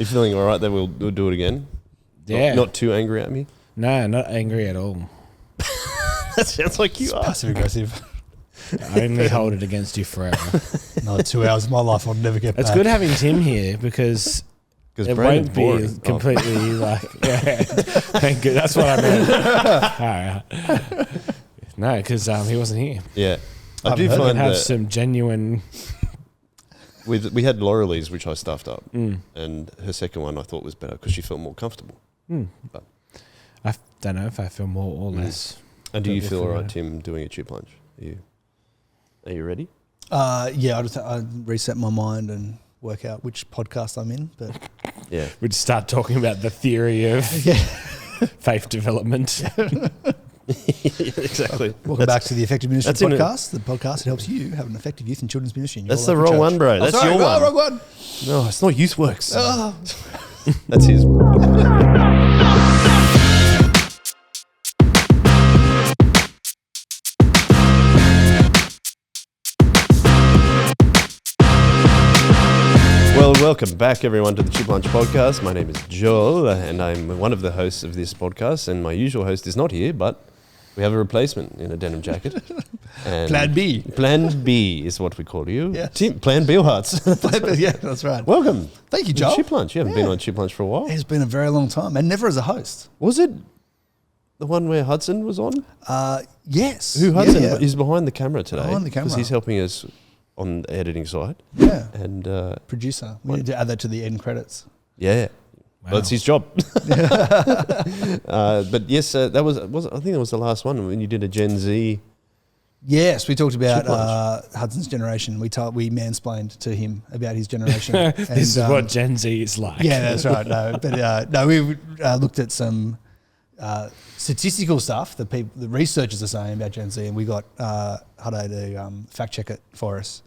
You feeling all right that we'll do it again? Yeah. Not too angry at me? No, not angry at all. That sounds like you are. Passive aggressive. I only hold it against you forever. Another 2 hours of my life I'll never get back. It's good having Tim here because it Brandon's won't be boring. completely like, yeah, thank you. That's what I meant. All right. No, because he wasn't here. Yeah. I do We find have that some genuine. we had Laurelie's, which I stuffed up, and her second one I thought was better because she felt more comfortable. But I don't know if I feel more or less. And do you feel all right, right. Tim, doing a chip lunch? Are you ready? Yeah, I reset my mind and work out which podcast I'm in. But Yeah. We'd start talking about the theory of faith development. Exactly. welcome back to the Effective Ministry that's in it. Podcast, the podcast that helps you have an effective youth and children's ministry in your That's the local wrong church. one, bro. That's your one. Wrong one. No, it's not Youth Works. Oh. That's his. Well, welcome back, everyone, to the Chip Lunch Podcast. My name is Joel, and I'm one of the hosts of this podcast. And my usual host is not here, but we have a replacement in a denim jacket. And Plan B. Plan B is what we call you. Yes. Tim, Plan B Hearts. Yeah, that's right. Welcome. Thank you, Joel. Chip Lunch. You haven't been on Chip Lunch for a while. It's been a very long time, and never as a host. Was it the one where Hudson was on? Yes. Who Hudson? Yeah. He's behind the camera today. Behind the camera. Because he's helping us on the editing side. Yeah. And Producer. We need to add that to the end credits. yeah. Wow. Well, it's his job. But yes, that was I think that was the last one when you did a Gen Z. Yes, we talked about Chip lunch. Hudson's generation. We mansplained to him about his generation. This is And, what Gen Z is like. Yeah, that's right. No, but no, we looked at some statistical stuff that the researchers are saying about Gen Z, and we got Hudde to fact check it for us.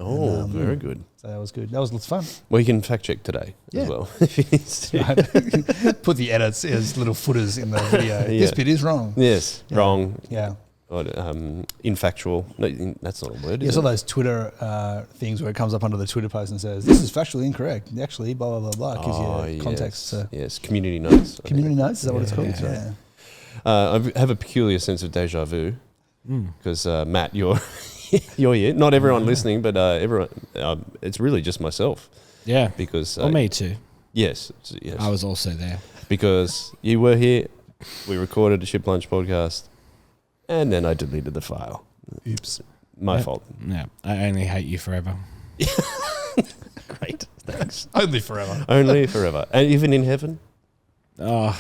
Oh, And, very good. So that was good. That was lots of fun. Well, you can fact check today Yeah. as well. If he needs to. Put the edits as little footers in the video. Yeah. This bit is wrong. Yes, Yeah. wrong. Yeah. Or, infactual. No, that's not a word. Yeah, Is all it? those Twitter things where it comes up under the Twitter post and says, this is factually incorrect. Actually, blah, blah, blah, blah. Gives you context. Yes, So. yes. Community notes. I Community think. notes, is that what it's called? Yeah. Yeah. I have a peculiar sense of deja vu because Matt, you're here. Not everyone listening, but everyone. It's really just myself Yeah. because. Well, me too. Yes. I was also there. Because you were here. We recorded a Chip Lunch podcast, and then I deleted the file. Oops. My fault. Yeah. I only hate you forever. Great. Thanks. Only forever. Only forever, and even in heaven. Oh,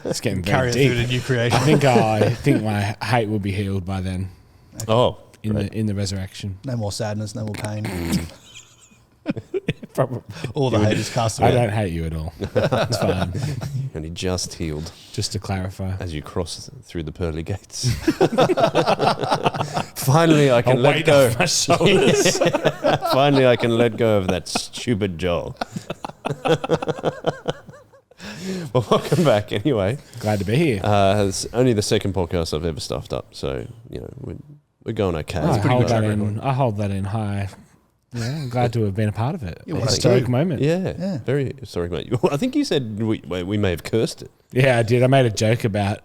it's getting very Carry it through deep. to new creation. I think my hate will be healed by then Oh, in the resurrection. No more sadness, no more pain. Probably. All the hate is cast I away. don't hate you at all. It's fine. and he just healed Just to clarify. as you cross through the pearly gates. Finally, I can let weight go. off my shoulders. Finally, I can let go of that stupid Joel. Well, welcome back anyway. Glad to be here. It's only the second podcast I've ever stuffed up, so you know we're going okay. I pretty hold good that track in. I hold that in high. Yeah, I'm glad to have been a part of it. Yeah, A well, historic too. moment. Yeah, very historic, mate. I think you said we may have cursed it. Yeah, I did. I made a joke about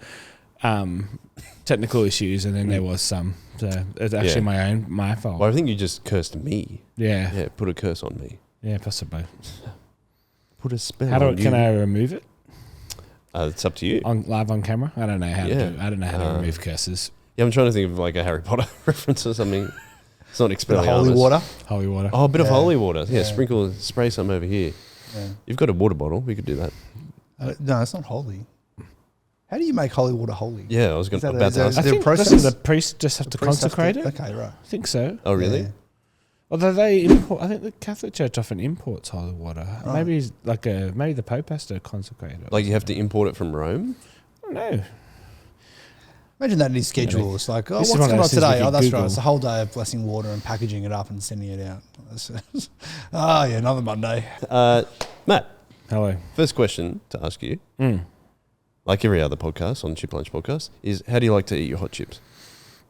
technical issues, and then there was some. So it's actually my fault. Well, I think you just cursed me. Yeah, Yeah, put a curse on me. yeah, possibly. Put a spell How on do you. can I remove it It's up to you. live on camera? I don't know how to Yeah. do. I don't know how to remove curses. Yeah, I'm trying to think of like a Harry Potter reference or something. It's not Bit of Expelliarmus. holy water. Holy water. Oh, a bit of Yeah. holy water. Yeah, Yeah. spray some over here. Yeah. You've got a water bottle. We could do that. No, it's not holy. How do you make holy water holy? Yeah, I was going Is that about a- to is ask. I there a think process? doesn't the priest just have to Priests have consecrate it? Okay, right. I think so. Oh, really? Yeah. Although they import, I think the Catholic Church often imports holy water. Right. Maybe maybe the Pope has to consecrate it. Like you have to import it from Rome? I don't know. Imagine that in his schedule. It's like, oh, This is what's one of going on those things we today? can Oh, that's Google. right. It's a whole day of blessing water and packaging it up and sending it out. Oh, yeah, another Monday. Matt, Hello. first question to ask you, like every other podcast on Chip Lunch Podcast, is how do you like to eat your hot chips?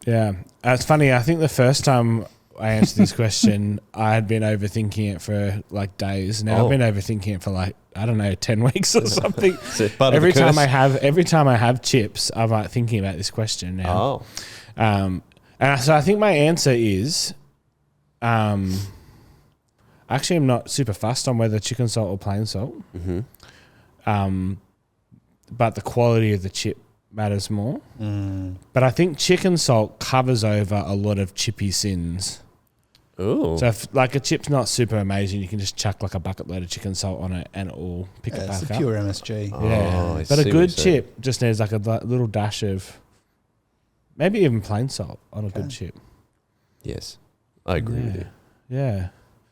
Yeah, it's funny. I think the first time I answered this question, I had been overthinking it for like days. Now I've been overthinking it for like, I don't know, 10 weeks or something. Every time I have chips, I'm like thinking about this question now. And so I think my answer is, actually I'm not super fussed on whether chicken salt or plain salt. But the quality of the chip matters more. But I think chicken salt covers over a lot of chippy sins. Ooh. So if like a chip's not super amazing, you can just chuck like a bucket load of chicken salt on it and it will pick it back it's up. pure MSG. Yeah, but a good chip just needs like a little dash of maybe even plain salt on a good chip. Yes, I agree with you. Yeah.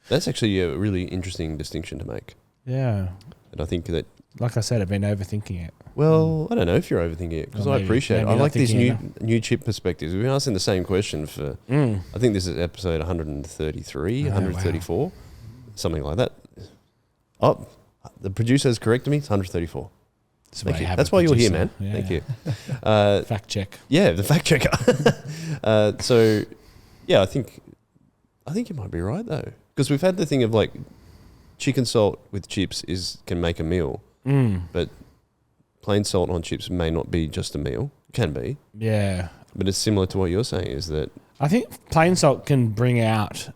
That's actually a really interesting distinction to make. Yeah. And I think that, like I said, I've been overthinking it. well, I don't know if you're overthinking it, because I appreciate it. I not like these thinking new chip perspectives. We've been asking the same question for, I think this is episode 133, 134, something like that. Oh, the producer has corrected me. It's 134. Thank you. That's why you're here, man. Yeah. Thank you. Fact check. Yeah, the fact checker. So, yeah, I think you might be right though, because we've had the thing of like chicken salt with chips can make a meal, but plain salt on chips may not be just a meal. It can be. Yeah. But it's similar to what you're saying, is that I think plain salt can bring out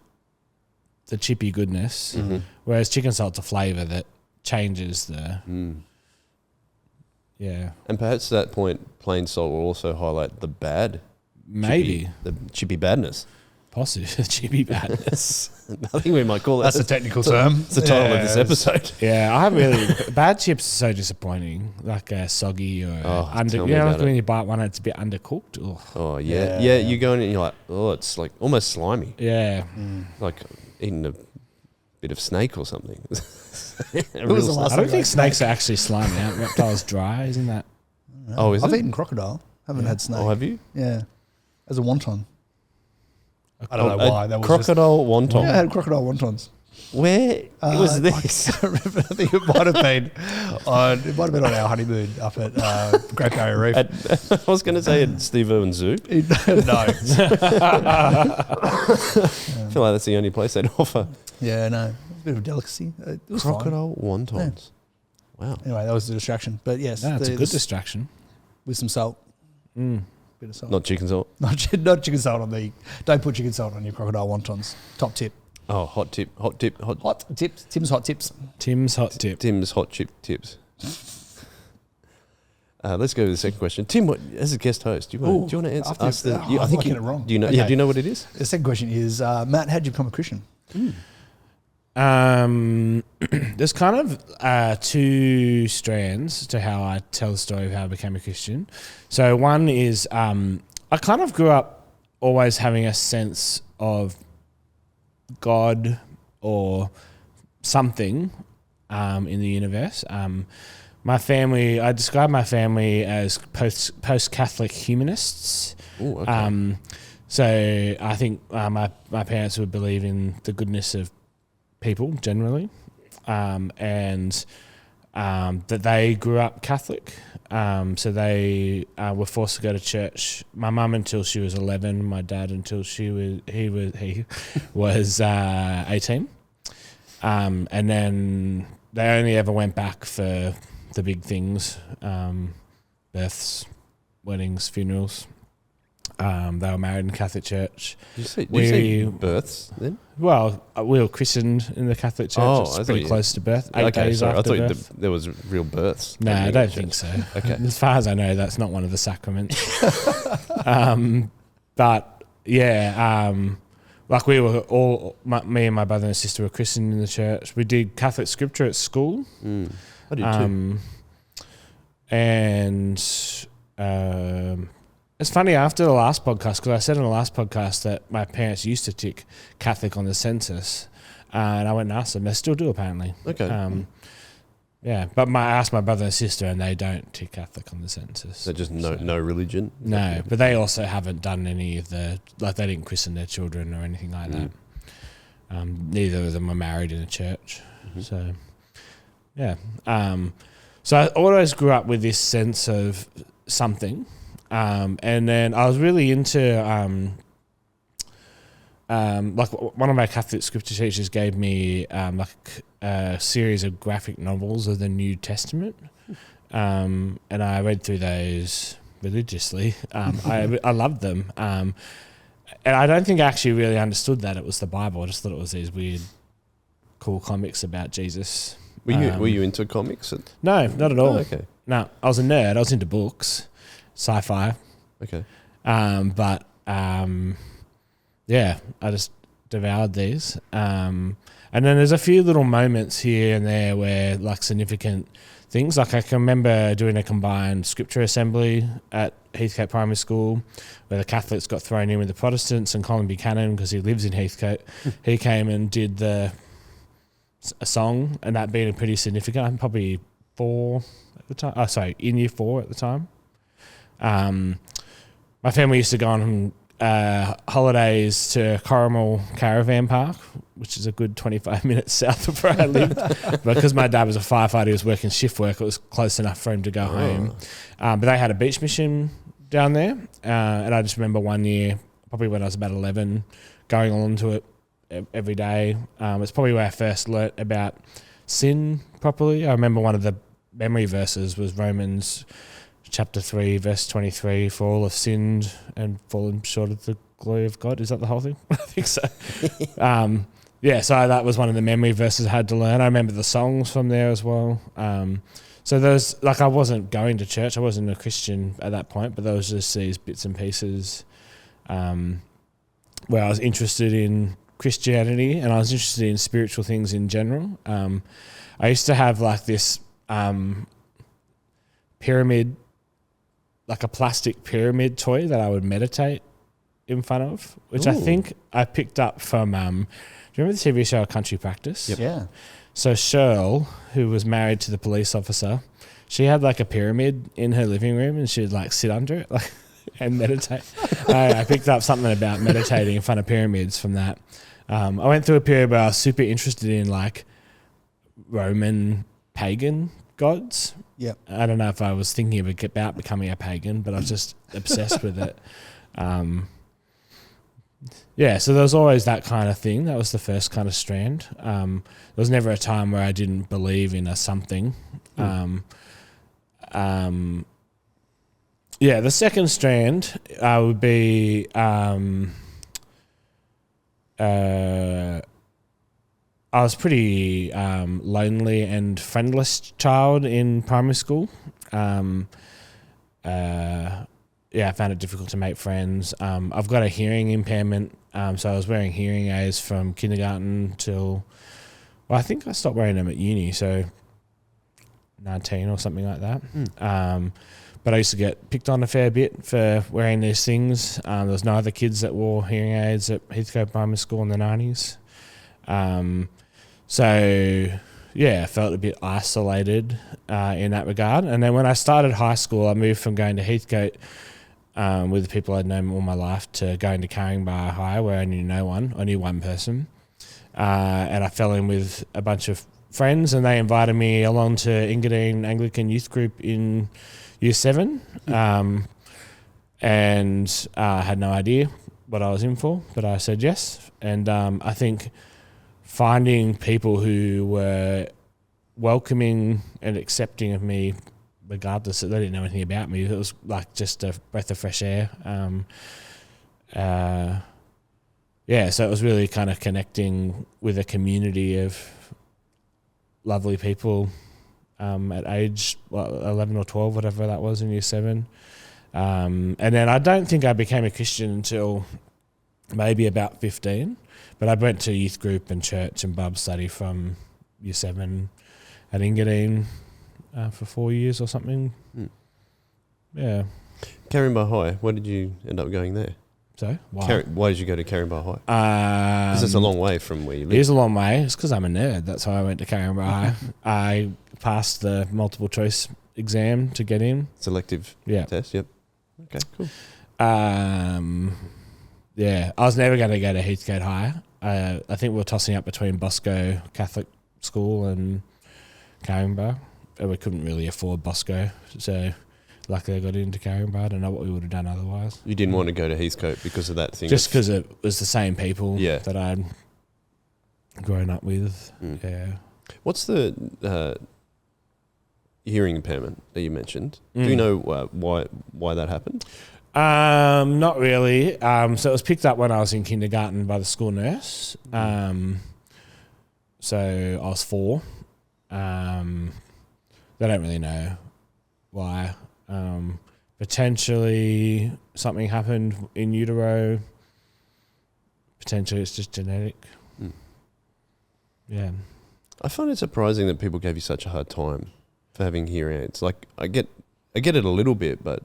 the chippy goodness, whereas chicken salt's a flavour that changes the. Yeah. And perhaps at that point, plain salt will also highlight the bad. Maybe. The chippy badness. Possibly chippy badness. I think we might call it. That's a technical term. It's the title of this episode. Yeah, I really bad chips are so disappointing. Like soggy or tell me about like when it. you bite one, it's a bit undercooked. Ugh. Oh yeah. You go in and you're like, oh, it's like almost slimy, Yeah, like eating a bit of snake or something. was the last I don't think snakes are actually slimy. Aren't reptiles dry? Isn't that? Oh, is I've it? eaten crocodile. Haven't had snake. Oh, have you? Yeah, as a wonton. I don't know why. That was crocodile wonton. Yeah, I had crocodile wontons. Where was this? I can't remember. I think it might have been on our honeymoon up at Great Barrier Reef. I was going to say at Steve Irwin Zoo. No. I feel like that's the only place they'd offer. Yeah, no. It was a bit of a delicacy. It was Crocodile wontons. Wow. Anyway, that was a distraction. But yes, No, it's a good distraction. with some salt. Bit of salt. Not chicken salt. Not chicken salt on the. Don't put chicken salt on your crocodile wontons. Top tip. Oh, hot tips. Hot tips. Tim's hot tips. Tim's hot tip. Tim's hot chip tips. Let's go to the second question. Tim, as a guest host, do you want to answer? Ask the, I'm getting it wrong. Do you know? Okay. Yeah. Do you know what it is? The second question is, Matt, how did you become a Christian? There's kind of two strands to how I tell the story of how I became a Christian. So one is I kind of grew up always having a sense of God or something in the universe. My family, I describe my family as post-Catholic humanists. Ooh, okay. So I think my parents would believe in the goodness of people generally, and that they grew up Catholic. So they were forced to go to church. My mum until she was 11. My dad until he was 18. And then they only ever went back for the big things, births, weddings, funerals. They were married in Catholic church. Did you say births then? Well, we were christened in the Catholic church. Oh, it's pretty close to birth. 8 days sorry. after I thought birth. there was real births. No, I don't think so. Okay. As far as I know, that's not one of the sacraments. But yeah, like we were all, me and my brother and sister were christened in the church. We did Catholic scripture at school. I did too. And it's funny, after the last podcast, because I said in the last podcast that my parents used to tick Catholic on the census, and I went and asked them. They still do, apparently. Okay. Yeah, but I asked my brother and sister, and they don't tick Catholic on the census. So just no religion? No, but they also haven't done any of the, like they didn't christen their children or anything like that. Neither of them are married in a church. So, yeah. So I always grew up with this sense of something. And then I was really into like one of my Catholic scripture teachers gave me like a series of graphic novels of the New Testament, and I read through those religiously. I loved them, and I don't think I actually really understood that it was the Bible. I just thought it was these weird, cool comics about Jesus. Were you into comics? No, not at all. Oh, okay. No, I was a nerd. I was into books, sci-fi. Okay. Yeah, I just devoured these. And then there's a few little moments here and there where like significant things. Like I can remember doing a combined scripture assembly at Heathcote Primary School where the Catholics got thrown in with the Protestants, and Colin Buchanan, because he lives in Heathcote, he came and did a song, and that being pretty significant. I'm probably 4 at the time. Oh, sorry, in year 4 at the time. My family used to go on holidays to Corrimal Caravan Park, which is a good 25 minutes south of where I lived. But because my dad was a firefighter, he was working shift work, it was close enough for him to go home. But they had a beach mission down there. And I just remember one year, probably when I was about 11, going along to it every day. It's probably where I first learnt about sin properly. I remember one of the memory verses was Romans chapter 3, verse 23, for all have sinned and fallen short of the glory of God. Is that the whole thing? I think so. So that was one of the memory verses I had to learn. I remember the songs from there as well. So there's, like, I wasn't going to church. I wasn't a Christian at that point, but there was just these bits and pieces where I was interested in Christianity and I was interested in spiritual things in general. I used to have like this pyramid, like a plastic pyramid toy that I would meditate in front of, which I think I picked up from, do you remember the TV show Country Practice? Yep. Yeah. So Shirl, who was married to the police officer, she had like a pyramid in her living room and she'd like sit under it like, and meditate. I picked up something about meditating in front of pyramids from that. I went through a period where I was super interested in like Roman pagan gods. Yep. I don't know if I was thinking about becoming a pagan, but I was just obsessed with it. So there was always that kind of thing. That was the first kind of strand. There was never a time where I didn't believe in a something. The second strand would be I was pretty lonely and friendless child in primary school. I found it difficult to make friends. I've got a hearing impairment, so I was wearing hearing aids from kindergarten till, well, I think I stopped wearing them at uni, so 19 or something like that. But I used to get picked on a fair bit for wearing these things. There was no other kids that wore hearing aids at Heathcote Primary School in the 90s. I felt a bit isolated in that regard. And then when I started high school, I moved from going to Heathcote with the people I'd known all my life to going to Caringbah High, where I knew no one. I knew one person. And I fell in with a bunch of friends, and they invited me along to Engadine Anglican Youth Group in Year 7. And I had no idea what I was in for, but I said yes. And I think finding people who were welcoming and accepting of me, regardless that they didn't know anything about me, it was like just a breath of fresh air. So it was really kind of connecting with a community of lovely people at age 11 or 12, whatever that was in Year 7. And then I don't think I became a Christian until maybe about 15. But I went to youth group and church and Bible study from Year 7 at Engadine for 4 years or something. Yeah. Caringbah High, why did you end up going there? So why? Why did you go to Caringbah High? Because it's a long way from where you live. It is a long way. It's because I'm a nerd. That's why I went to Caringbah High. I passed the multiple choice exam to get in. Selective test, yep. Okay, cool. I was never going to go to Heathcote High. I think we were tossing up between Bosco Catholic School and Caringbah. We couldn't really afford Bosco, so Luckily, I got into Carrion, but I don't know what we would have done otherwise. You didn't want to go to Heathcote because of that thing? Just because it was the same people Yeah. that I'd grown up with. Yeah. What's the hearing impairment that you mentioned? Do you know why that happened? Not really. So it was picked up when I was in kindergarten by the school nurse. So I was 4. They don't really know why. Potentially something happened in utero. Potentially it's just genetic. Yeah. I find it surprising that people gave you such a hard time for having hearing aids. Like, I get it a little bit, but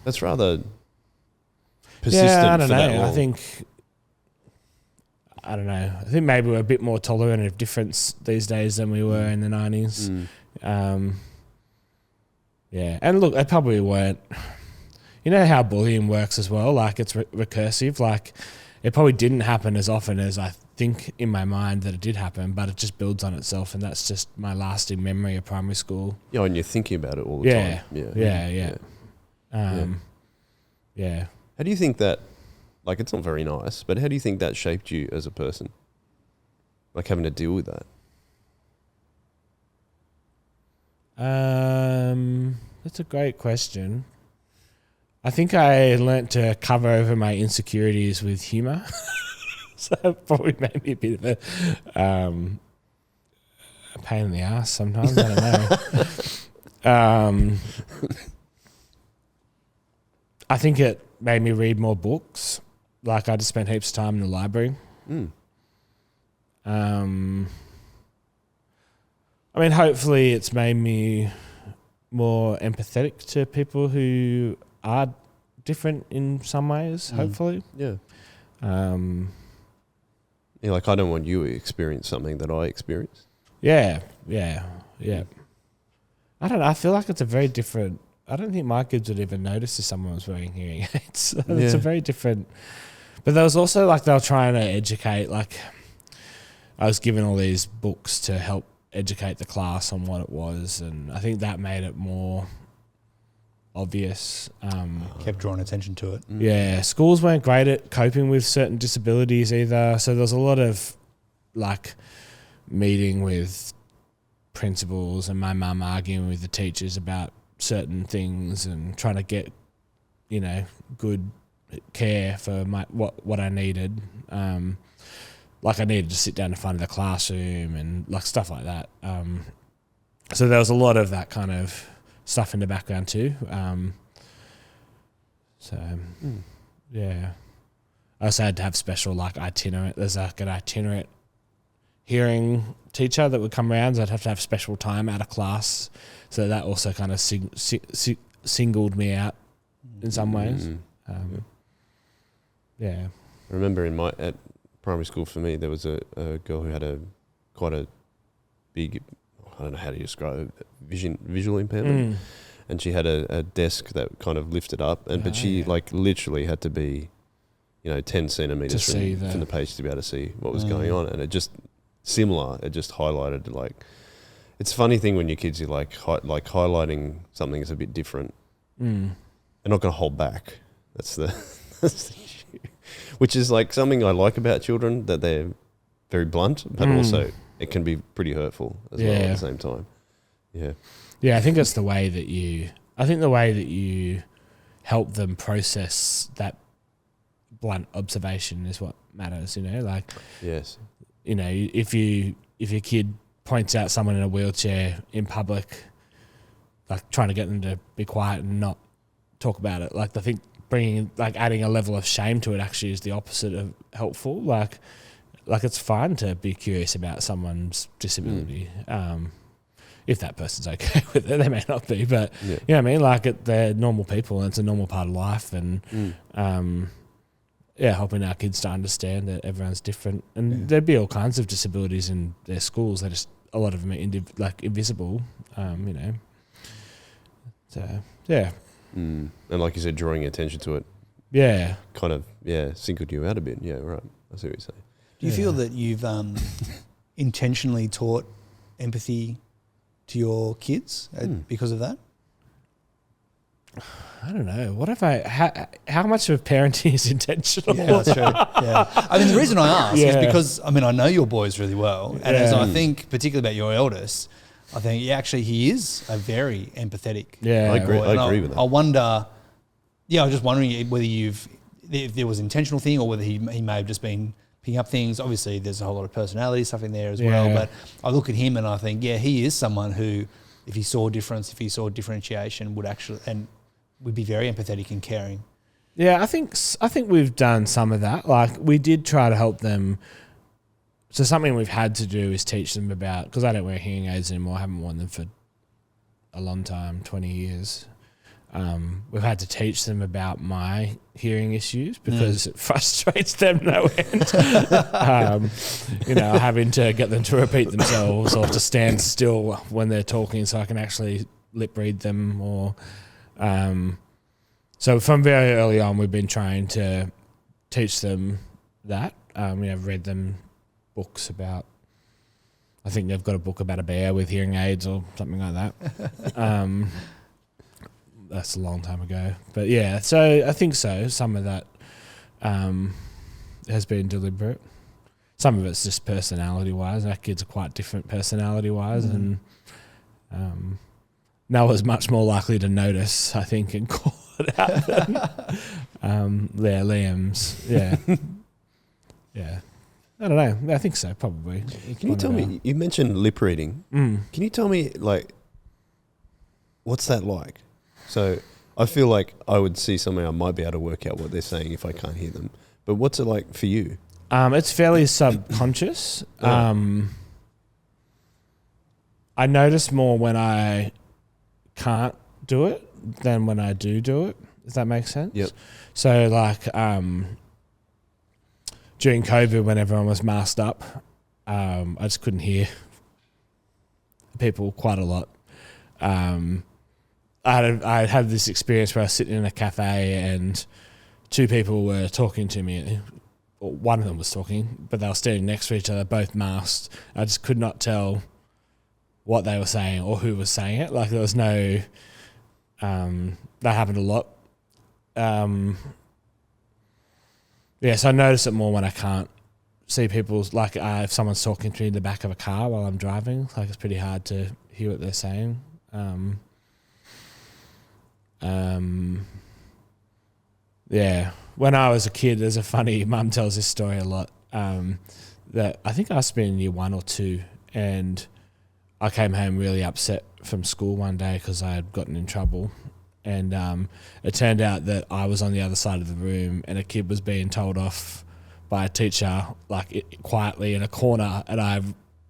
that's rather persistent. Yeah, I don't for that know. long. I don't know. I think maybe we're a bit more tolerant of difference these days than we were in the 90s. Yeah, and look, they probably weren't. You know how bullying works as well? Like, it's recursive. Like, it probably didn't happen as often as I think in my mind that it did happen, but it just builds on itself, and that's just my lasting memory of primary school. Yeah, and you're thinking about it all the time. Yeah. Yeah. How do you think that, like, it's not very nice, but how do you think that shaped you as a person? Like, having to deal with that? That's a great question. I think I learnt to cover over my insecurities with humour. So it probably made me a bit of a pain in the ass sometimes. I don't know. I think it made me read more books. Like, I just spent heaps of time in the library. I mean, hopefully it's made me more empathetic to people who are different in some ways, hopefully. Yeah. Yeah, like, I don't want you to experience something that I experienced. Yeah. I don't know. I feel like it's a very different... I don't think my kids would even notice if someone was wearing hearing aids. It's a very different... But there was also, like, they were trying to educate, like... I was given all these books to help educate the class on what it was, and I think that made it more obvious. Kept drawing attention to it. Yeah, schools weren't great at coping with certain disabilities either, so there was a lot of, like, meeting with principals and my mum arguing with the teachers about certain things and trying to get, good care for what I needed. Like, I needed to sit down in front of the classroom and, like, stuff like that. So there was a lot of that kind of stuff in the background too. Yeah. I also had to have special, like, itinerant. There's like an itinerant hearing teacher that would come around, so I'd have to have special time out of class. So that also kind of singled me out in some ways. Yeah. I remember at primary school for me, there was a girl who had quite a big, I don't know how to describe it, visual impairment. And she had a desk that kind of lifted up, but she like literally had to be, 10 centimeters from the page to be able to see what was going on. And it just highlighted, like, it's a funny thing when your kids, you're like highlighting something that's a bit different. They're not going to hold back. That's the issue. Which is like something I like about children, that they're very blunt, but also it can be pretty hurtful as well at the same time. Yeah. Yeah, I think it's the way that you help them process that blunt observation is what matters, like, yes. If your kid points out someone in a wheelchair in public, like, trying to get them to be quiet and not talk about it, like, I think adding a level of shame to it actually is the opposite of helpful. Like it's fine to be curious about someone's disability. If that person's okay with it, they may not be, but you know what I mean? Like, they're normal people and it's a normal part of life, and helping our kids to understand that everyone's different, and there'd be all kinds of disabilities in their schools. They're just, a lot of them are invisible, So yeah. And like you said, drawing attention to it, kind of singled you out a bit. Yeah, right. I see what you're saying. Do you feel that you've intentionally taught empathy to your kids because of that? I don't know. What if how much of parenting is intentional? Yeah, that's true. Yeah. I mean, the reason I ask is because, I mean, I know your boys really well. And as I think, particularly about your eldest, I think he is a very empathetic boy. I agree with that. I wonder, I was just wondering whether if there was an intentional thing or whether he may have just been picking up things. Obviously, there's a whole lot of personality stuff in there as well. But I look at him and I think, he is someone who, if he saw difference, if he saw differentiation, would be very empathetic and caring. Yeah, I think we've done some of that. Like, we did try to help them. So something we've had to do is teach them about, because I don't wear hearing aids anymore. I haven't worn them for a long time, 20 years. We've had to teach them about my hearing issues because it frustrates them no end. Having to get them to repeat themselves or to stand still when they're talking so I can actually lip read them. Or so from very early on, we've been trying to teach them that. I've read them books about, I think they've got a book about a bear with hearing aids or something like that. That's a long time ago. But yeah, so I think so. Some of that has been deliberate. Some of it's just personality-wise. Our kids are quite different personality-wise. And Noah's much more likely to notice, I think, and call it out than Liam's. Yeah. Yeah. I don't know. I think so, probably. Can you tell me, you mentioned lip reading. Can you tell me, what's that like? So I feel like I would see something, I might be able to work out what they're saying if I can't hear them. But what's it like for you? It's fairly subconscious. I notice more when I can't do it than when I do it. Does that make sense? Yep. So during COVID, when everyone was masked up, I just couldn't hear people quite a lot. I had this experience where I was sitting in a cafe and two people were talking to me. Or one of them was talking, but they were standing next to each other, both masked. I just could not tell what they were saying or who was saying it. Like, there was no... that happened a lot. So I notice it more when I can't see people's... if someone's talking to me in the back of a car while I'm driving, it's pretty hard to hear what they're saying. When I was a kid, there's a funny, Mum tells this story a lot, that I think I must have been in year 1 or 2, and I came home really upset from school one day because I had gotten in trouble, and it turned out that I was on the other side of the room and a kid was being told off by a teacher quietly in a corner, and I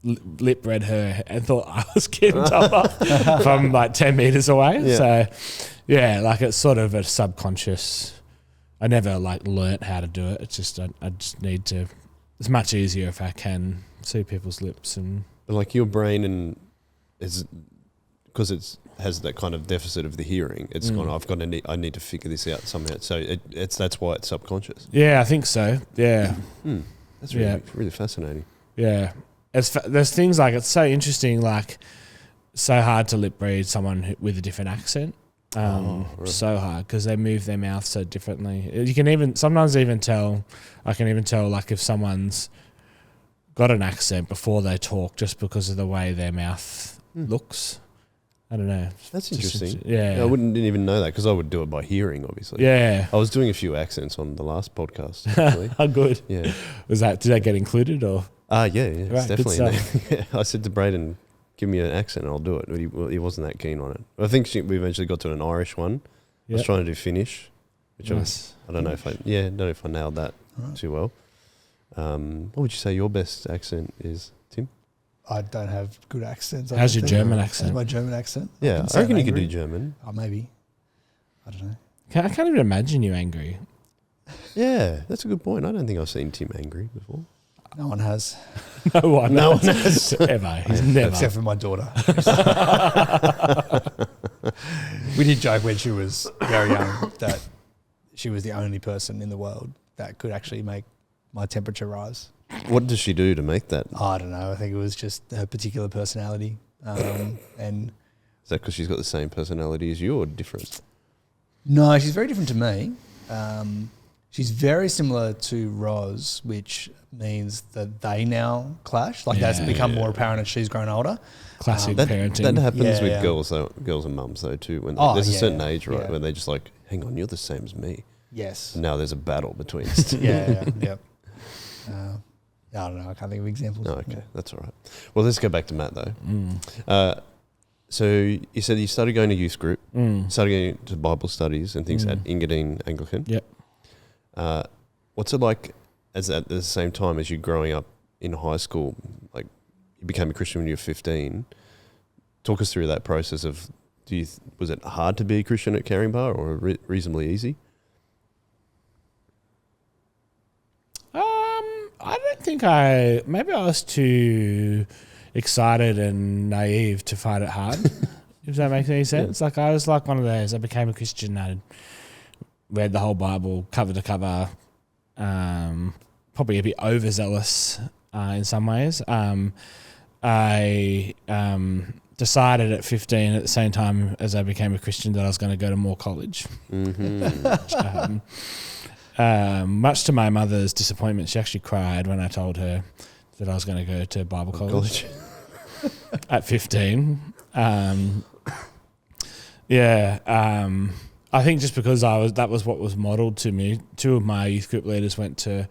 lip read her and thought I was getting told off from 10 meters away. So it's sort of a subconscious. I never learnt how to do it. It's just I just need to. It's much easier if I can see people's lips and. But your brain is because it has that kind of deficit of the hearing. It's I need to figure this out somehow. So that's why it's subconscious. Yeah, I think so. Yeah. That's really fascinating. Yeah. There's things it's so interesting, so hard to lip read someone with a different accent. So hard because they move their mouth so differently. You can sometimes tell, I can even tell if someone's got an accent before they talk just because of the way their mouth looks. I don't know. That's interesting. Yeah. I didn't even know that because I would do it by hearing, obviously. Yeah. I was doing a few accents on the last podcast, actually. How good. Yeah. Did that get included or? Yeah, right, it's definitely. I said to Braden, give me an accent and I'll do it. But he wasn't that keen on it. I think we eventually got to an Irish one. I was trying to do Finnish, which nice. I don't know if I nailed that too well. What would you say your best accent is, Tim? I don't have good accents. How's your German accent? How's my German accent? Yeah, I reckon you could do German. Oh, maybe. I don't know. I can't even imagine you angry. Yeah, that's a good point. I don't think I've seen Tim angry before. No one has. No one has. Ever. He's never. Except for my daughter. We did joke when she was very young that she was the only person in the world that could actually make my temperature rise. What does she do to make that? I don't know. I think it was just her particular personality. And is that because she's got the same personality as you or different? No, she's very different to me. She's very similar to Roz, which means that they now clash. Like that's become more apparent as she's grown older. Classic That parenting. happens with girls though, girls and mums though too. When there's a certain age, right, where they're just like, hang on, you're the same as me. Yes. And now there's a battle between us. Yep. I don't know. I can't think of examples. No, okay, that's all right. Well, let's go back to Matt though. So you said you started going to youth group, started going to Bible studies and things at Engadine Anglican. Yep. What's it like at the same time as you growing up in high school? Like you became a Christian when you were 15. Talk us through that process of, was it hard to be a Christian at Caringbah or reasonably easy? I don't think maybe I was too excited and naive to find it hard, if that makes any sense. Like I was like one of those, I became a Christian, I read the whole Bible cover to cover, probably a bit overzealous in some ways. I decided at 15 at the same time as I became a Christian that I was going to go to more college. Much to my mother's disappointment, she actually cried when I told her that I was going to go to Bible college at 15. I think just because that was what was modelled to me. Two of my youth group leaders went to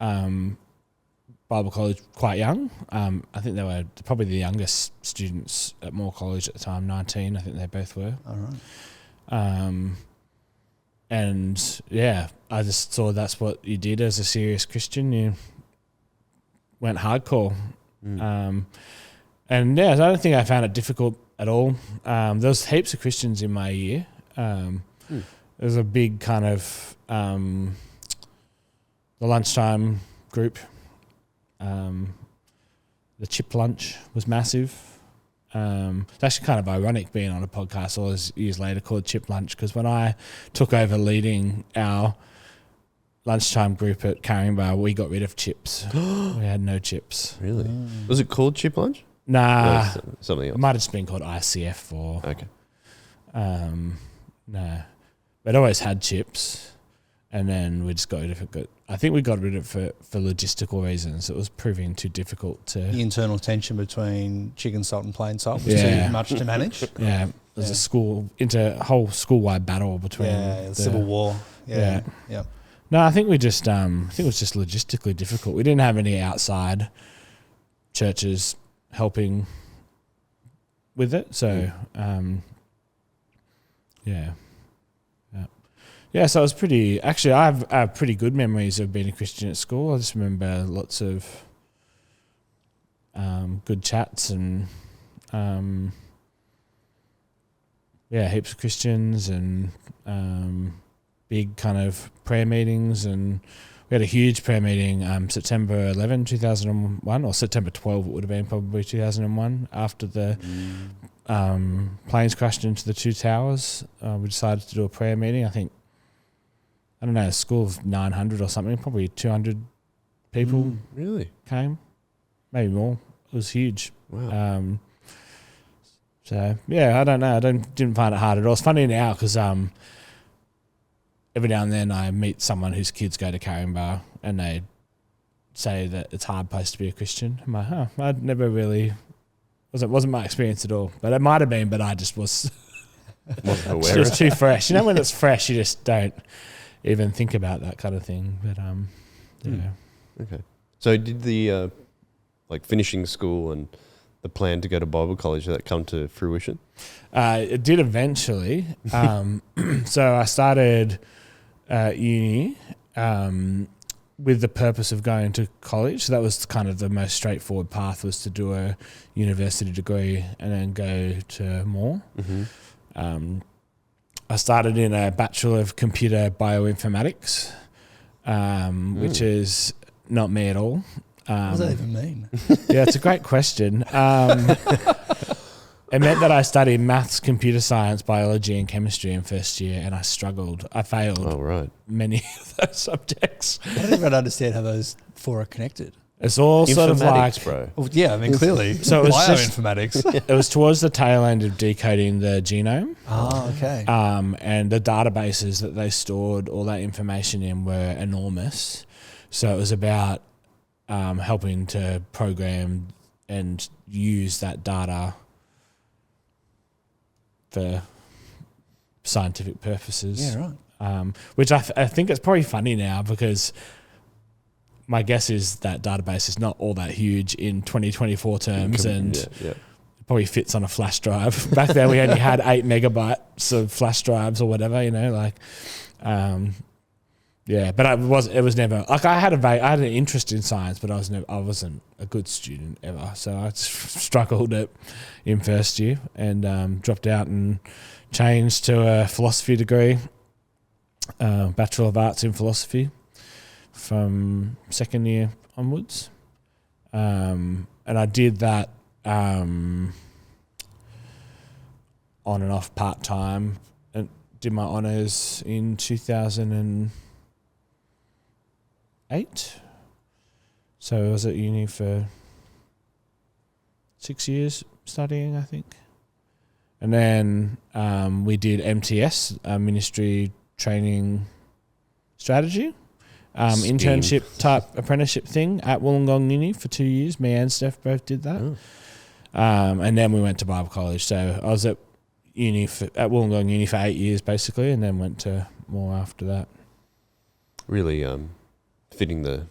Bible college quite young. I think they were probably the youngest students at Moore College at the time, 19. I think they both were. All right. And I just saw that's what you did as a serious Christian. You went hardcore. I don't think I found it difficult at all. There was heaps of Christians in my year. There was a big kind of the lunchtime group. The chip lunch was massive. It's actually kind of ironic being on a podcast all those years later called Chip Lunch, because when I took over leading our lunchtime group at Caringbah, we got rid of chips. We had no chips. Really? Was it called Chip Lunch? Nah. No, something else. It might have just been called ICF or... Okay. No. We'd always had chips, and then we just got rid of it. I think we got rid of it for logistical reasons. It was proving too difficult to... The internal tension between chicken salt and plain salt was too much to manage. Yeah. There's a whole school-wide battle between... the civil war. Yeah. No, I think it was just logistically difficult. We didn't have any outside churches helping with it. So, so it was pretty... Actually, I have pretty good memories of being a Christian at school. I just remember lots of good chats and, heaps of Christians and big kind of prayer meetings. And we had a huge prayer meeting September 11, 2001, or September 12, it would have been probably 2001, after the... planes crashed into the two towers. We decided to do a prayer meeting. I think, I don't know, a school of 900 or something, probably 200 people really came, maybe more. It was huge. Wow. I don't know. Didn't find it hard at all. It's funny now because every now and then I meet someone whose kids go to Caringbah and they say that it's a hard place to be a Christian. I'm like, I'd never really... wasn't my experience at all, but it might have been. But I just was aware. It was too fresh. You know, when it's fresh, you just don't even think about that kind of thing. But Okay. So did the finishing school and the plan to go to Bible college, did that come to fruition? It did eventually. So I started uni. With the purpose of going to college. So that was kind of the most straightforward path, was to do a university degree and then go to Moore. I started in a Bachelor of Computer Bioinformatics, which is not me at all. What does that even mean? Yeah, it's a great question. It meant that I studied maths, computer science, biology and chemistry in first year, and I struggled. I failed many of those subjects. I don't even understand how those four are connected. It's all sort of like, Informatics, bro. Well, yeah, I mean, clearly. So it was bioinformatics. it was towards the tail end of decoding the genome. Oh, okay. And the databases that they stored all that information in were enormous. So it was about helping to program and use that data for scientific purposes. Yeah, right. Which I think it's probably funny now because my guess is that database is not all that huge in 2024 terms and probably fits on a flash drive. Back then we only had 8 megabytes of flash drives or whatever, like, but it was never like I had an interest in science, but I wasn't a good student ever. So I struggled in first year and dropped out and changed to a philosophy degree, Bachelor of Arts in Philosophy from second year onwards. And I did that on and off part-time and did my honours in 2008. So I was at uni for 6 years studying, I think. And then we did MTS, Ministry Training Strategy, internship type apprenticeship thing at Wollongong Uni for 2 years. Me and Steph both did that. Oh. And then we went to Bible College. So I was at Wollongong Uni for 8 years basically, and then went to more after that. Really fitting the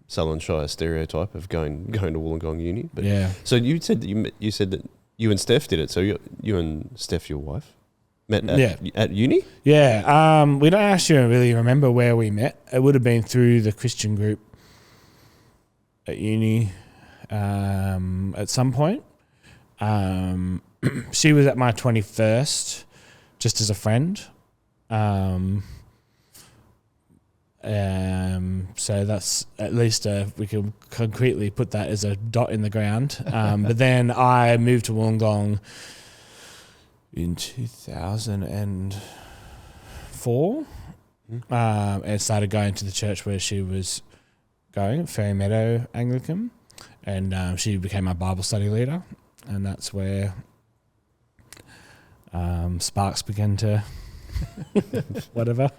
Sutherland Shire stereotype of going to Wollongong Uni. But Yeah. So you said that you and Steph did it. So you and Steph, your wife, met at uni? Yeah. We don't actually really remember where we met. It would have been through the Christian group at uni at some point. She was at my 21st just as a friend. So that's at least we can concretely put that as a dot in the ground. But then I moved to Wollongong in 2004 and started going to the church where she was going, Fairy Meadow Anglican, and she became my Bible study leader, and that's where sparks began to whatever.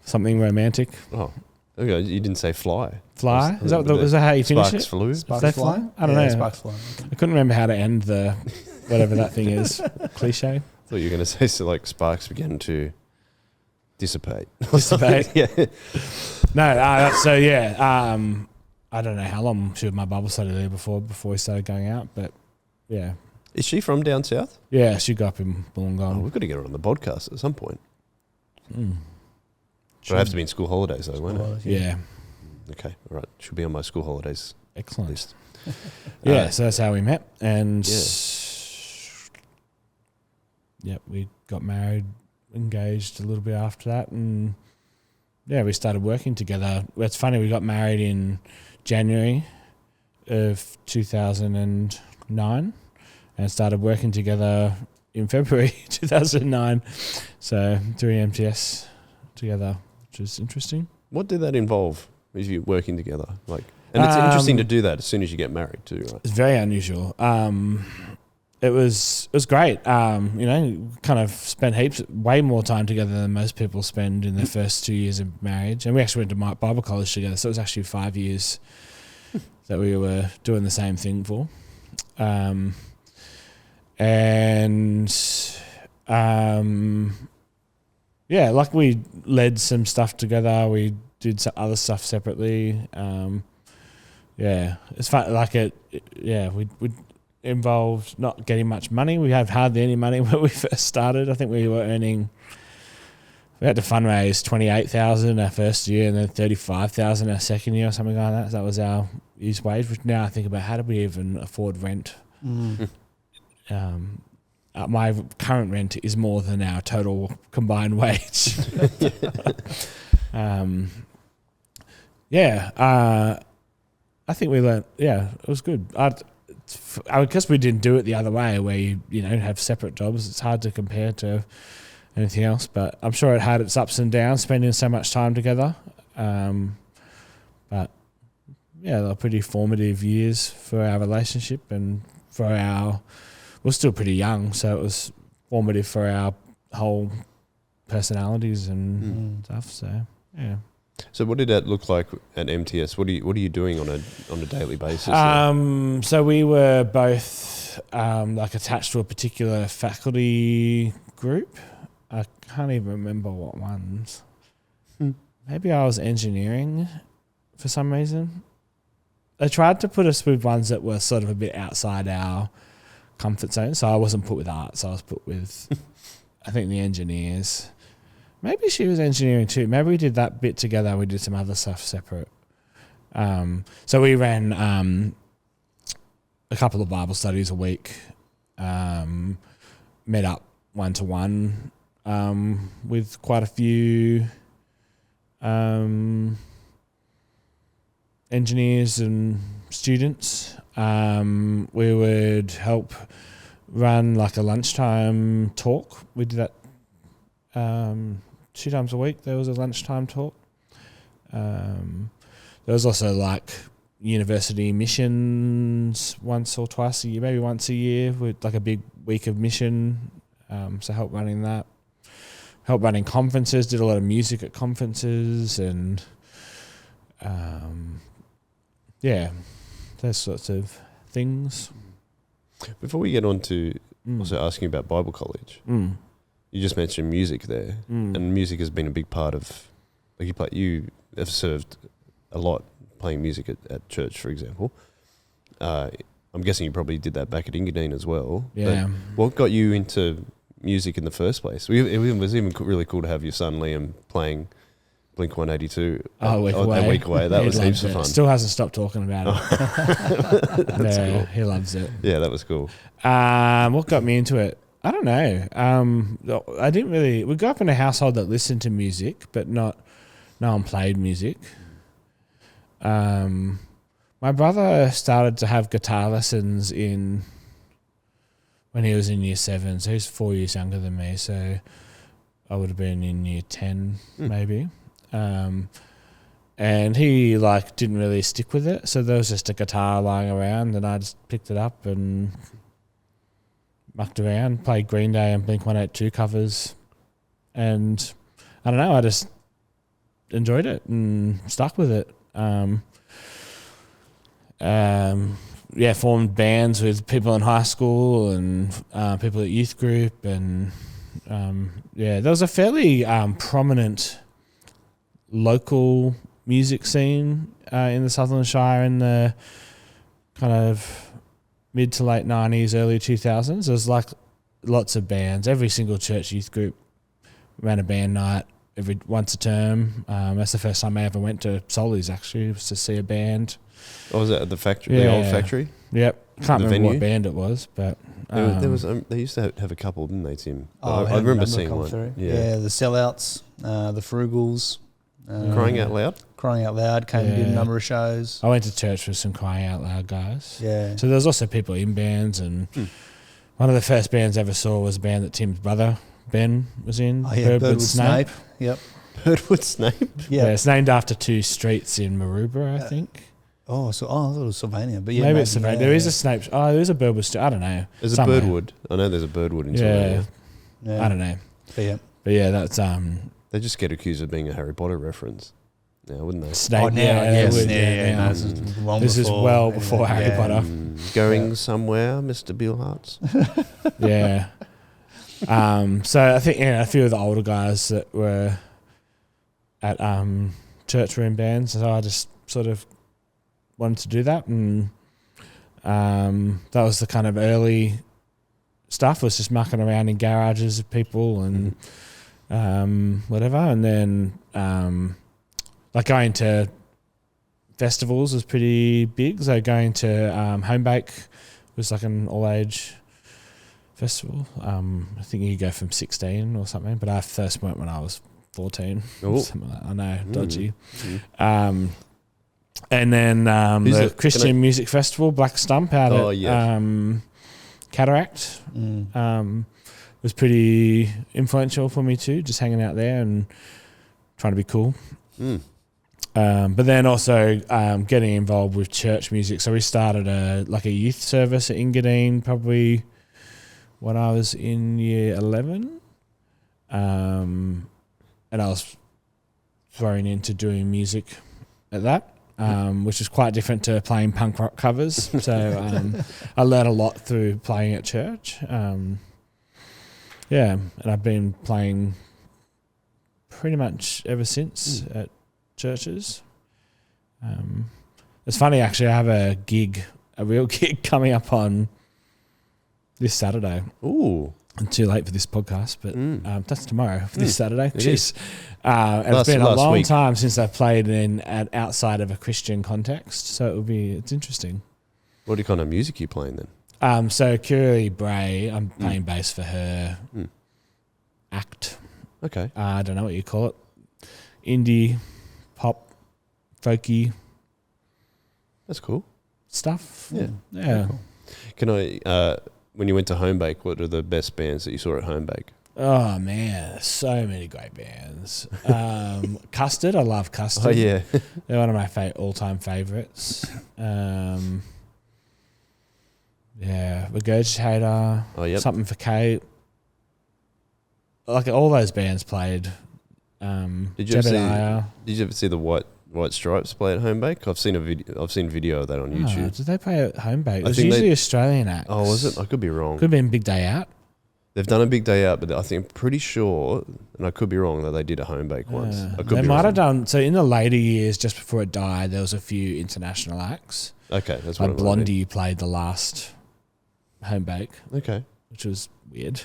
Something romantic. Oh, okay. You didn't say fly. Fly? Is that how you finish Sparks it? flew? Sparks fly? I don't know. Sparks fly. I couldn't remember how to end the whatever that thing is. Cliche. I thought you were going to say so like sparks began to dissipate. Dissipate. Yeah. No, so yeah. I don't know how long she was my Bible study there before we started going out, but yeah. Is she from down south? Yeah, she grew up in Oh, Wollongong. we've got to get her on the podcast at some point. Mm. It'll have to be in school holidays though, won't it? Yeah. Okay, all right. She'll be on my school holidays Excellent. list. Yeah, so that's how we met. And we got married, engaged a little bit after that. And yeah, we started working together. It's funny, we got married in January of 2009 and started working together in February 2009. So doing MTS together, which was interesting. What did that involve with you working together? And it's interesting to do that as soon as you get married too, right? It's very unusual. It was great. Kind of spent way more time together than most people spend in their first 2 years of marriage. And we actually went to Bible college together, so it was actually 5 years that we were doing the same thing for. We led some stuff together. We did some other stuff separately. It's fun. We involved not getting much money. We had hardly any money when we first started. I think we had to fundraise $28,000 our first year and then $35,000 our second year or something like that. That was our year's wage. Which now I think about, how did we even afford rent? My current rent is more than our total combined wage. I think we learned. Yeah, it was good. I guess we didn't do it the other way, where you have separate jobs. It's hard to compare to anything else, but I'm sure it had its ups and downs, spending so much time together. But they were pretty formative years for our relationship and for we're still pretty young, so it was formative for our whole personalities and stuff. So yeah. So what did that look like at MTS? What are you doing on a daily basis? So we were both like attached to a particular faculty group. I can't even remember what ones. Maybe I was engineering for some reason. They tried to put us with ones that were sort of a bit outside our comfort zone. So I wasn't put with arts. I was put with, I think, the engineers. Maybe she was engineering too. Maybe we did that bit together. We did some other stuff separate. So we ran a couple of Bible studies a week. Met up 1-to-1 with quite a few engineers and students. We would help run like a lunchtime talk. We did that 2 times a week. There was a lunchtime talk. There was also like university missions once or twice a year, maybe once a year, with like a big week of mission. So help running that. Help running conferences, did a lot of music at conferences and those sorts of things. Before we get on to also asking about Bible college, you just mentioned music there, and music has been a big part of, like you have served a lot playing music at church, for example. I'm guessing you probably did that back at Engadine as well. Yeah. But what got you into music in the first place? It was even really cool to have your son Liam playing Blink 182 a week away. That was heaps of fun. Still hasn't stopped talking about it. Cool. He loves it. Yeah, that was cool. What got me into it? I don't know. I didn't really. We grew up in a household that listened to music, but no one played music. My brother started to have guitar lessons when he was in year 7, so he's 4 years younger than me. So I would have been in year 10, maybe. And he didn't really stick with it. So there was just a guitar lying around, and I just picked it up and mucked around, played Green Day and Blink 182 covers, and I don't know, I just enjoyed it and stuck with it. Formed bands with people in high school and people at youth group, and there was a fairly prominent local music scene in the Sutherland Shire in the kind of mid to late 90s, early 2000s. There was lots of bands. Every single church youth group ran a band night once a term. That's the first time I ever went to Soli's, actually, was to see a band. Oh, was that at the factory? Yeah. The old factory? Yep. Can't remember venue? What band it was, but there was. They used to have a couple, didn't they, Tim? Oh, I remember seeing one. Through. Yeah, the Sellouts, the Frugals. Crying Out Loud? Crying Out Loud came and did a number of shows. I went to church with some Crying Out Loud guys. Yeah. So there was also people in bands, and one of the first bands I ever saw was a band that Tim's brother, Ben, was in. Oh, yeah, Birdwood Snape. Yep. Birdwood Snape? Yeah. It's named after 2 streets in Maroubra, I think. I thought it was Sylvania, but maybe it's Sylvania. There is a Snape. Oh, there is a Birdwood. I don't know. There's a Birdwood. I know there's a Birdwood in Sylvania. Yeah. I don't know. But yeah, that's They just get accused of being a Harry Potter reference. Now, wouldn't they? Snape. This is well before Harry Potter. Going somewhere, Mr. Beelhartz. Yeah. So I think a few of the older guys that were at church were in bands, so I just sort of wanted to do that, and that was the kind of early stuff. Was just mucking around in garages of people and whatever, and then going to festivals was pretty big. So going to Home Bake was like an all-age festival. I think you go from 16 or something, but I first went when I was 14. Something like that. I know, dodgy. And then the Christian Music Festival, Black Stump, out at Cataract, was pretty influential for me too, just hanging out there and trying to be cool. But then also getting involved with church music. So we started a youth service at Engadine probably when I was in year 11. And I was thrown into doing music at that, which is quite different to playing punk rock covers. So I learned a lot through playing at church. And I've been playing pretty much ever since at churches. It's funny, actually, I have a real gig coming up on this Saturday. Ooh. I'm too late for this podcast, but that's tomorrow, this Saturday. It is. It's been a long time since I've played outside of a Christian context, so it's interesting. What kind of music are you playing then? So Curly Bray, I'm playing bass for her act. Okay. I don't know what you call it. Indie, pop, folky. That's cool. Stuff. Yeah. Yeah. Cool. Can I, when you went to Homebake, what are the best bands that you saw at Homebake? Oh, man, so many great bands. Custard, I love Custard. Oh, yeah. They're one of my all-time favourites. Regurgitator. Oh, yep. Something for Kate. Like all those bands played. Did you ever see the White Stripes play at Homebake? I've seen video of that on YouTube. Did they play at Homebake? It was think usually Australian acts. Oh, was it? I could be wrong. Could have been Big Day Out. They've done a Big Day Out, but I'm pretty sure, and I could be wrong, that they did a Homebake once. They might have done. So in the later years, just before it died, there was a few international acts. Okay, that's what like Blondie played the last Homebake. Okay, which was weird.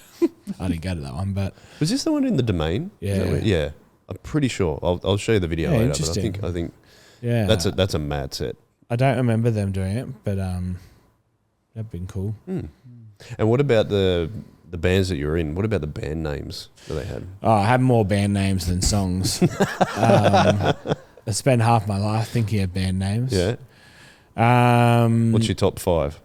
I didn't go to that one, but was this the one in the Domain? Yeah, I'm pretty sure. I'll show you the video later. Interesting. But I think yeah, that's a mad set. I don't remember them doing it, but that'd been cool. And what about the bands that you were in? What about the band names that they had? Oh, I had more band names than songs. I spent half my life thinking of band names. Yeah. What's your top 5?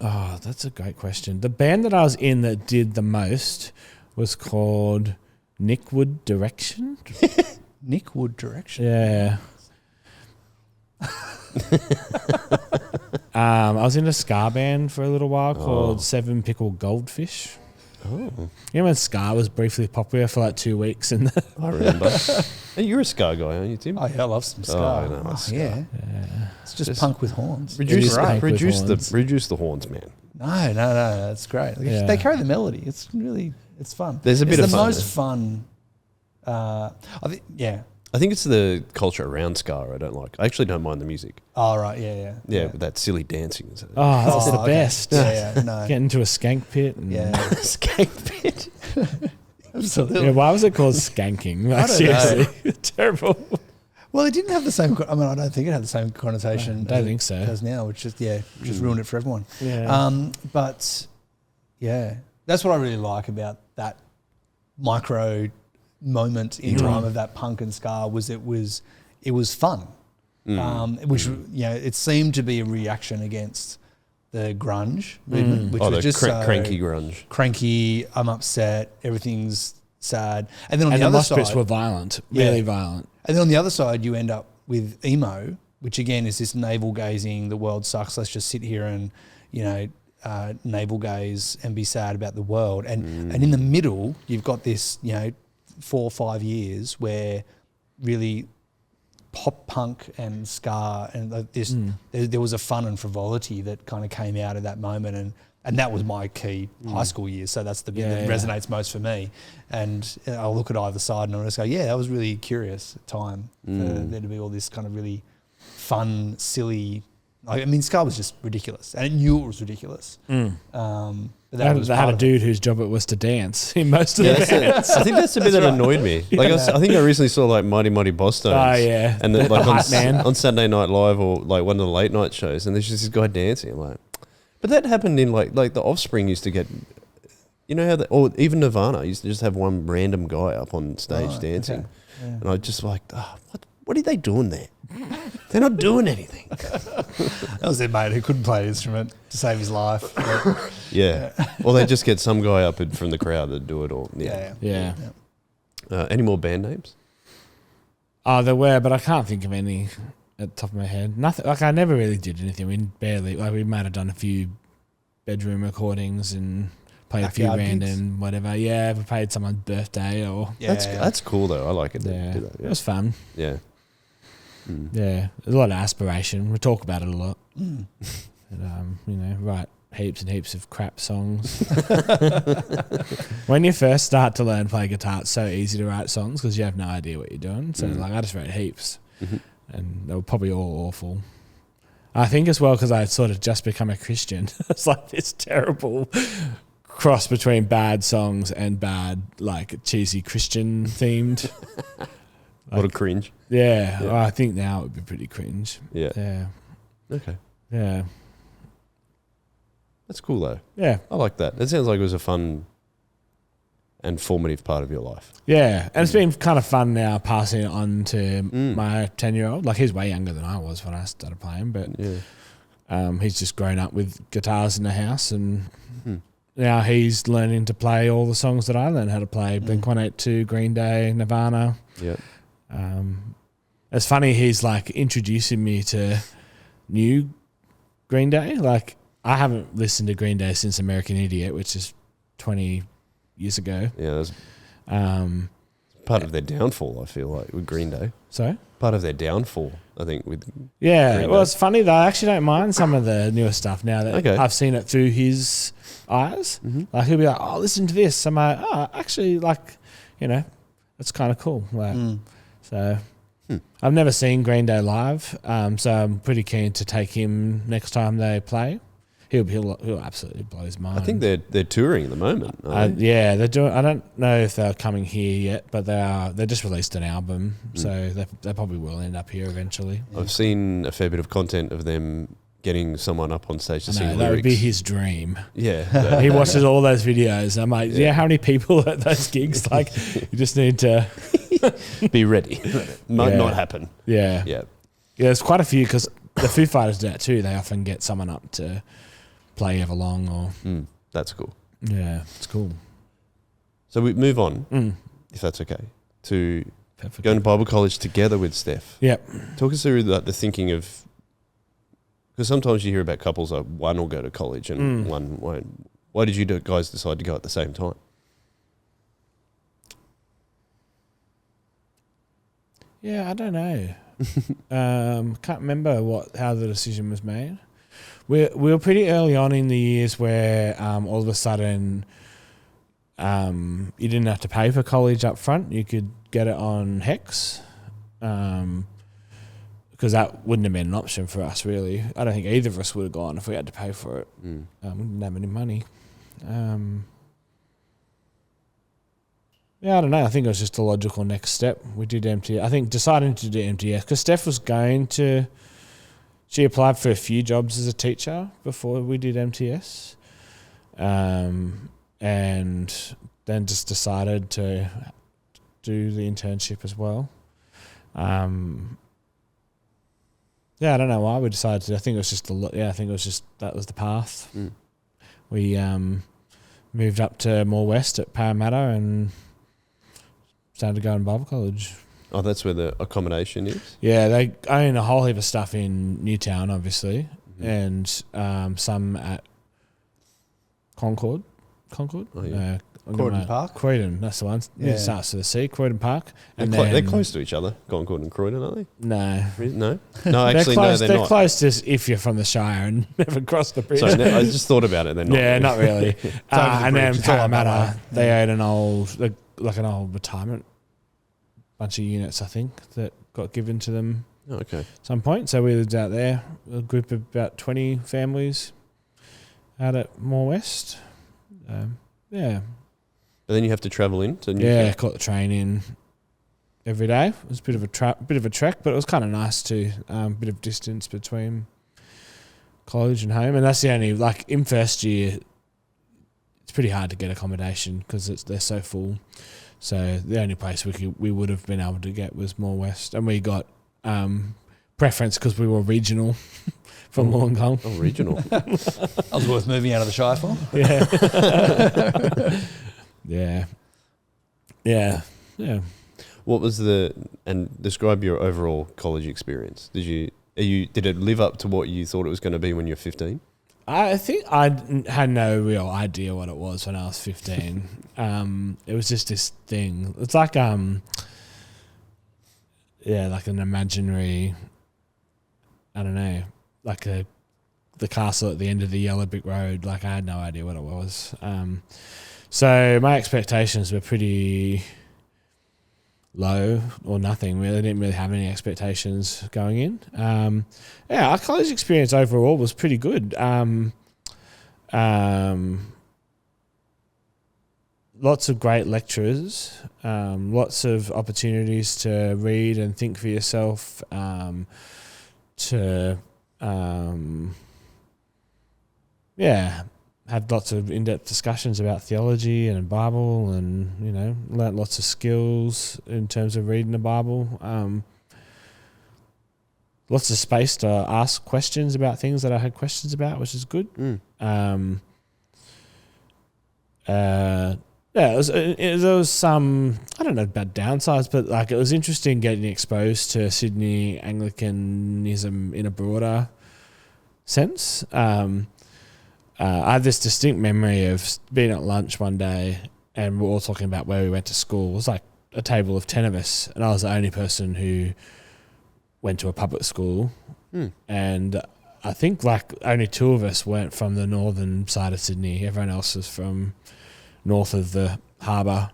Oh, that's a great question. The band that I was in that did the most was called Nickwood Direction. Nickwood Direction? Yeah. I was in a ska band for a little while called Seven Pickle Goldfish. Oh. You know when ska was briefly popular for like 2 weeks? I remember. Hey, you're a ska guy, aren't you, Tim? Oh, yeah, I love some ska. Oh, no, ska. Yeah. It's just punk with horns. Reduce the horns, man. No, that's great. Yeah. They carry the melody. It's fun. There's a bit of fun. It's the most fun. I think, yeah. I think it's the culture around ska I don't like. I actually don't mind the music. Oh, right, yeah. Yeah, but that silly dancing. Oh, that's the okay. best. Yeah, no. Get into a skank pit. And Skank pit. Absolutely. Yeah, why was it called skanking? Like, I don't know. seriously, terrible. Well, it didn't have the same. I mean, I don't think it had the same connotation. I don't think so. It does now, which just ruined it for everyone. Yeah. But yeah, that's what I really like about that micro moment in time of that punk and ska was it was fun, which it seemed to be a reaction against the grunge movement, which was just cranky grunge. Cranky, I'm upset, everything's sad, and then on the the other mosh pits side were violent, really violent. And then on the other side, you end up with emo, which again is this navel gazing. The world sucks. Let's just sit here and navel gaze and be sad about the world. And in the middle, you've got this 4 or 5 years where really pop punk and ska and this there was a fun and frivolity that kind of came out of that moment, and that was my key high school years. So that's the bit that resonates most for me. And I'll look at either side and I'll just go, yeah, that was really curious time for there to be all this kind of really fun, silly. I mean, ska was just ridiculous, and it knew it was ridiculous. But They had a dude whose job it was to dance in most of the bands. I think that's the bit that annoyed me. Like I think I recently saw like Mighty Mighty Boss Stones. Oh yeah, and then, like man. on Saturday Night Live or like one of the late night shows, and there's just this guy dancing. I'm like, but that happened in like the Offspring used to get, how or even Nirvana used to just have one random guy up on stage dancing, and I just like, what are they doing there? They're not doing anything. That was their mate who couldn't play an instrument to save his life. Or they just get some guy up from the crowd to do it all. Yeah. Any more band names? Oh, there were, but I can't think of any at the top of my head. Nothing. Like I never really did anything. We barely. Like we might have done a few bedroom recordings and played a few Backyard random gigs. whatever. Yeah, we played someone's birthday or Yeah. That's cool though. I like it. yeah. Do that. It was fun. Yeah. Yeah, there's a lot of aspiration. We talk about it a lot. Mm. And, write heaps and heaps of crap songs. When you first start to learn to play guitar, it's so easy to write songs because you have no idea what you're doing. So like I just wrote heaps, and they were probably all awful. I think as well because I had sort of just become a Christian. It's like this terrible cross between bad songs and bad like cheesy Christian themed. What a cringe. Yeah, Yeah. well, I think now it would be pretty cringe. Yeah. Yeah, Okay. yeah, That's cool though. yeah. I like that. That sounds like it was a fun and formative part of your life. Yeah, and it's been kind of fun now passing it on to my 10-year-old. Like, he's way younger than I was when I started playing, but Yeah. he's just grown up with guitars in the house, and now he's learning to play all the songs that I learned how to play. Blink-182, Green Day, Nirvana. Yeah. It's funny, he's, like, introducing me to new Green Day. Like, I haven't listened to Green Day since American Idiot, which is 20 years ago. Yeah. That's Um, part of their downfall, I feel like, with Green Day. so? Part of their downfall, I think, with Yeah, Green well, Day. it's funny though. I actually don't mind some of the newer stuff now that Okay. I've seen it through his eyes. Like he'll be like, "Oh, listen to this." I'm like, "Oh, actually, like, it's kind of cool." Like, so I've never seen Green Day live, so I'm pretty keen to take him next time they play. He'll absolutely blow his mind. I think they're touring at the moment. aren't they? Yeah, they're doing. I don't know if they're coming here yet, but they are. They just released an album, so they probably will end up here eventually. I've seen a fair bit of content of them getting someone up on stage to I sing know, lyrics. that would be his dream. Yeah. He watches all those videos. I'm like, yeah, how many people at those gigs? Like, you just need to, Be ready. Might Yeah. not happen. yeah. Yeah. Yeah, there's quite a few because the Foo Fighters do that too. They often get someone up to play Everlong or, That's cool. yeah, it's cool. So we move on, if that's okay, to Perfect. going to Bible college together with Steph. Yep. Talk us through the thinking of, because sometimes you hear about couples like one will go to college and one won't. Why did you guys decide to go at the same time? Yeah, I don't know. Can't remember how the decision was made. We were pretty early on in the years where all of a sudden you didn't have to pay for college up front. You could get it on Hex, because that wouldn't have been an option for us, really. I don't think either of us would have gone if we had to pay for it. We didn't have any money. Yeah, I don't know. I think it was just a logical next step. We did MTS. I think deciding to do MTS because Steph was going to. She applied for a few jobs as a teacher before we did MTS, and then just decided to do the internship as well. Yeah, I don't know why we decided to. I think it was just I think it was just that was the path. We moved up to more west at Parramatta and started going to Bible college. Oh, that's where the accommodation is? Yeah, they own a whole heap of stuff in Newtown, obviously, and some at Concord. Oh, yeah. Croydon Park? Croydon, that's the one. Yeah. It starts with a C, Croydon Park. And They're then, close to each other, Concord and Croydon, aren't they? No. No? No, actually, they're close, no, they're not. close to if you're from the Shire and never crossed the bridge. Sorry, no, I just thought about it. They're not. Yeah, not really. And then bridge. It's all up that Parramatta, way. they own an old, like an old retirement bunch of units, I think, that got given to them Oh, okay. at some point. So we lived out there, a group of about 20 families out at More West. Yeah. But then you have to travel in to Newcastle. Yeah, caught the train in every day. It was a bit of a trek, but it was kind of nice too. Bit of distance between college and home, and that's the only in first year. It's pretty hard to get accommodation because they're so full. So the only place we would have been able to get was More West, and we got preference because we were regional from Wollongong. Oh, regional. That was worth moving out of the Shire for. Yeah. Yeah. What was and describe your overall college experience. Did it live up to what you thought it was going to be when you were 15? I think I had no real idea what it was when I was 15. It was just this thing. It's like like an imaginary, I don't know, like the castle at the end of the yellow brick road. Like, I had no idea what it was. So my expectations were pretty low or nothing. Really, didn't really have any expectations going in. Our college experience overall was pretty good. Lots of great lecturers, lots of opportunities to read and think for yourself, had lots of in-depth discussions about theology and Bible, and learnt lots of skills in terms of reading the Bible. Lots of space to ask questions about things that I had questions about, which is good. There was some, I don't know about downsides, but like it was interesting getting exposed to Sydney Anglicanism in a broader sense. I have this distinct memory of being at lunch one day and we're all talking about where we went to school. It was like a table of 10 of us, and I was the only person who went to a public school. And I think like only 2 of us weren't from the northern side of Sydney. Everyone else was from north of the harbour.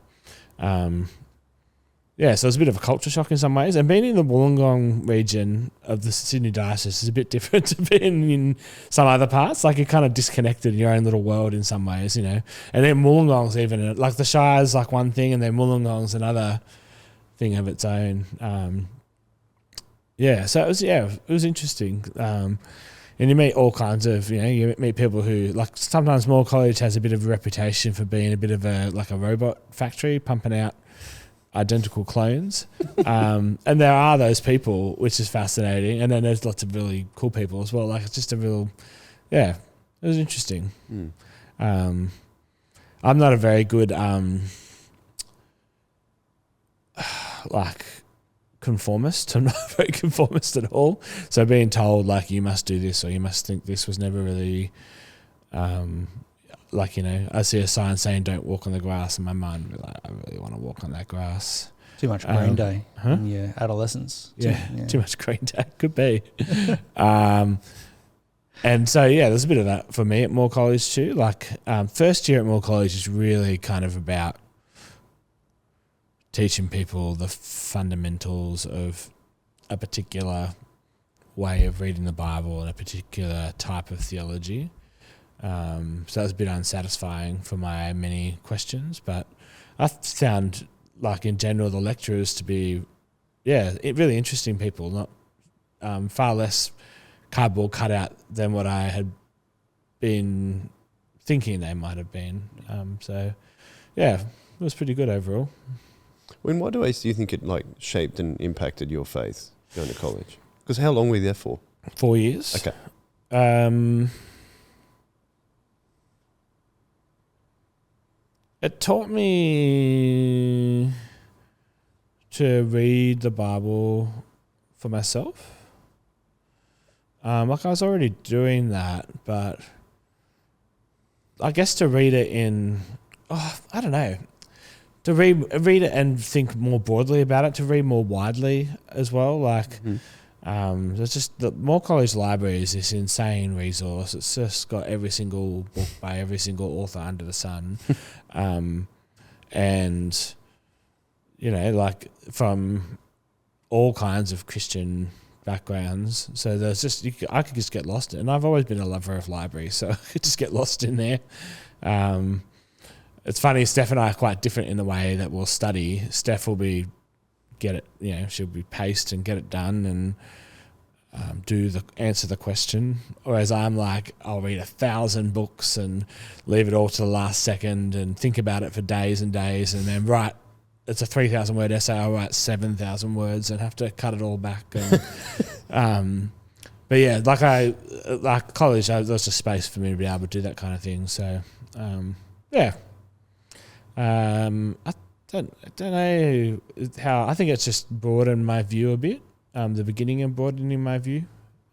So it was a bit of a culture shock in some ways. And being in the Wollongong region of the Sydney diocese is a bit different to being in some other parts. Like, you're kind of disconnected in your own little world in some ways, And then Wollongong's even, like the Shire's like one thing, and then Wollongong's another thing of its own. So it was interesting. And you meet all kinds of, you meet people who, like, sometimes Moore College has a bit of a reputation for being a bit of a robot factory, pumping out identical clones. And there are those people, which is fascinating. And then there's lots of really cool people as well. Like, it's just a real, it was interesting. I'm not a very good, conformist. I'm not very conformist at all. So being told, like, you must do this or you must think this was never really, I see a sign saying don't walk on the grass, and my mind would be like, I really want to walk on that grass. Too much Green Day in your adolescence. Too much Green Day. Could be. And so, there's a bit of that for me at Moore College too. Like, first year at Moore College is really kind of about teaching people the fundamentals of a particular way of reading the Bible and a particular type of theology. So that was a bit unsatisfying for my many questions, but I found, like, in general, the lecturers to be, really interesting people, not far less cardboard cutout than what I had been thinking they might have been. It was pretty good overall. In what ways do you think it shaped and impacted your faith going to college? Because how long were you there for? 4 years. Okay. It taught me to read the Bible for myself. I was already doing that, but I guess to read it I don't know. To read it and think more broadly about it, to read more widely as well. There's just the Moore College Library is this insane resource. It's just got every single book by every single author under the sun, and from all kinds of Christian backgrounds. So there's I could just get lost in it. And I've always been a lover of libraries, so I could just get lost in there. It's funny, Steph and I are quite different in the way that we'll study. Steph will she'll be paced and get it done and answer the question. Whereas I'm like, I'll read 1,000 books and leave it all to the last second and think about it for days and days, and then it's a 3,000 word essay, I'll write 7,000 words and have to cut it all back. And, but college, there's just space for me to be able to do that kind of thing. So, don't know how. I think it's just broadened my view a bit. The beginning of broadening my view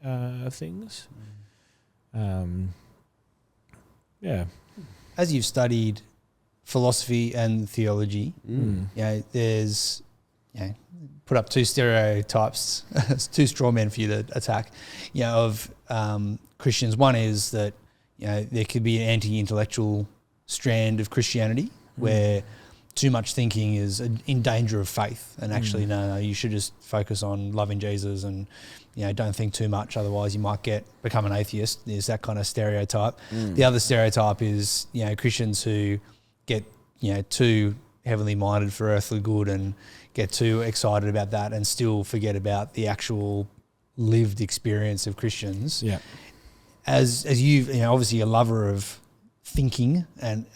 of things. Yeah. As you've studied philosophy and theology, there's put up two stereotypes, two straw men for you to attack, of Christians. One is that there could be an anti-intellectual strand of Christianity where too much thinking is in danger of faith, and actually no, you should just focus on loving Jesus and don't think too much, otherwise you might become an atheist. There's that kind of stereotype. The other stereotype is Christians who get too heavenly minded for earthly good and get too excited about that and still forget about the actual lived experience of Christians. Yeah. As you've obviously a lover of thinking and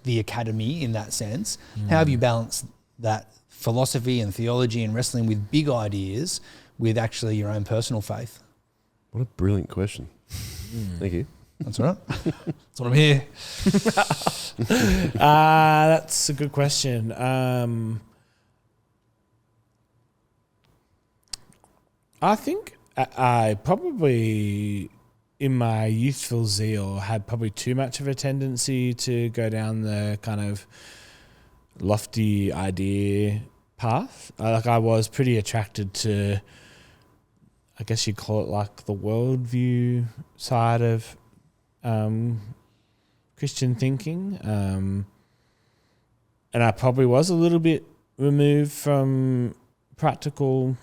the academy in that sense, how have you balanced that philosophy and theology and wrestling with big ideas with actually your own personal faith? What a brilliant question. Thank you. That's all right. That's what I'm here. That's a good question. I think I probably, in my youthful zeal, had probably too much of a tendency to go down the kind of lofty idea path. I was pretty attracted to, I guess you'd call it like the worldview side of Christian thinking. And I probably was a little bit removed from practical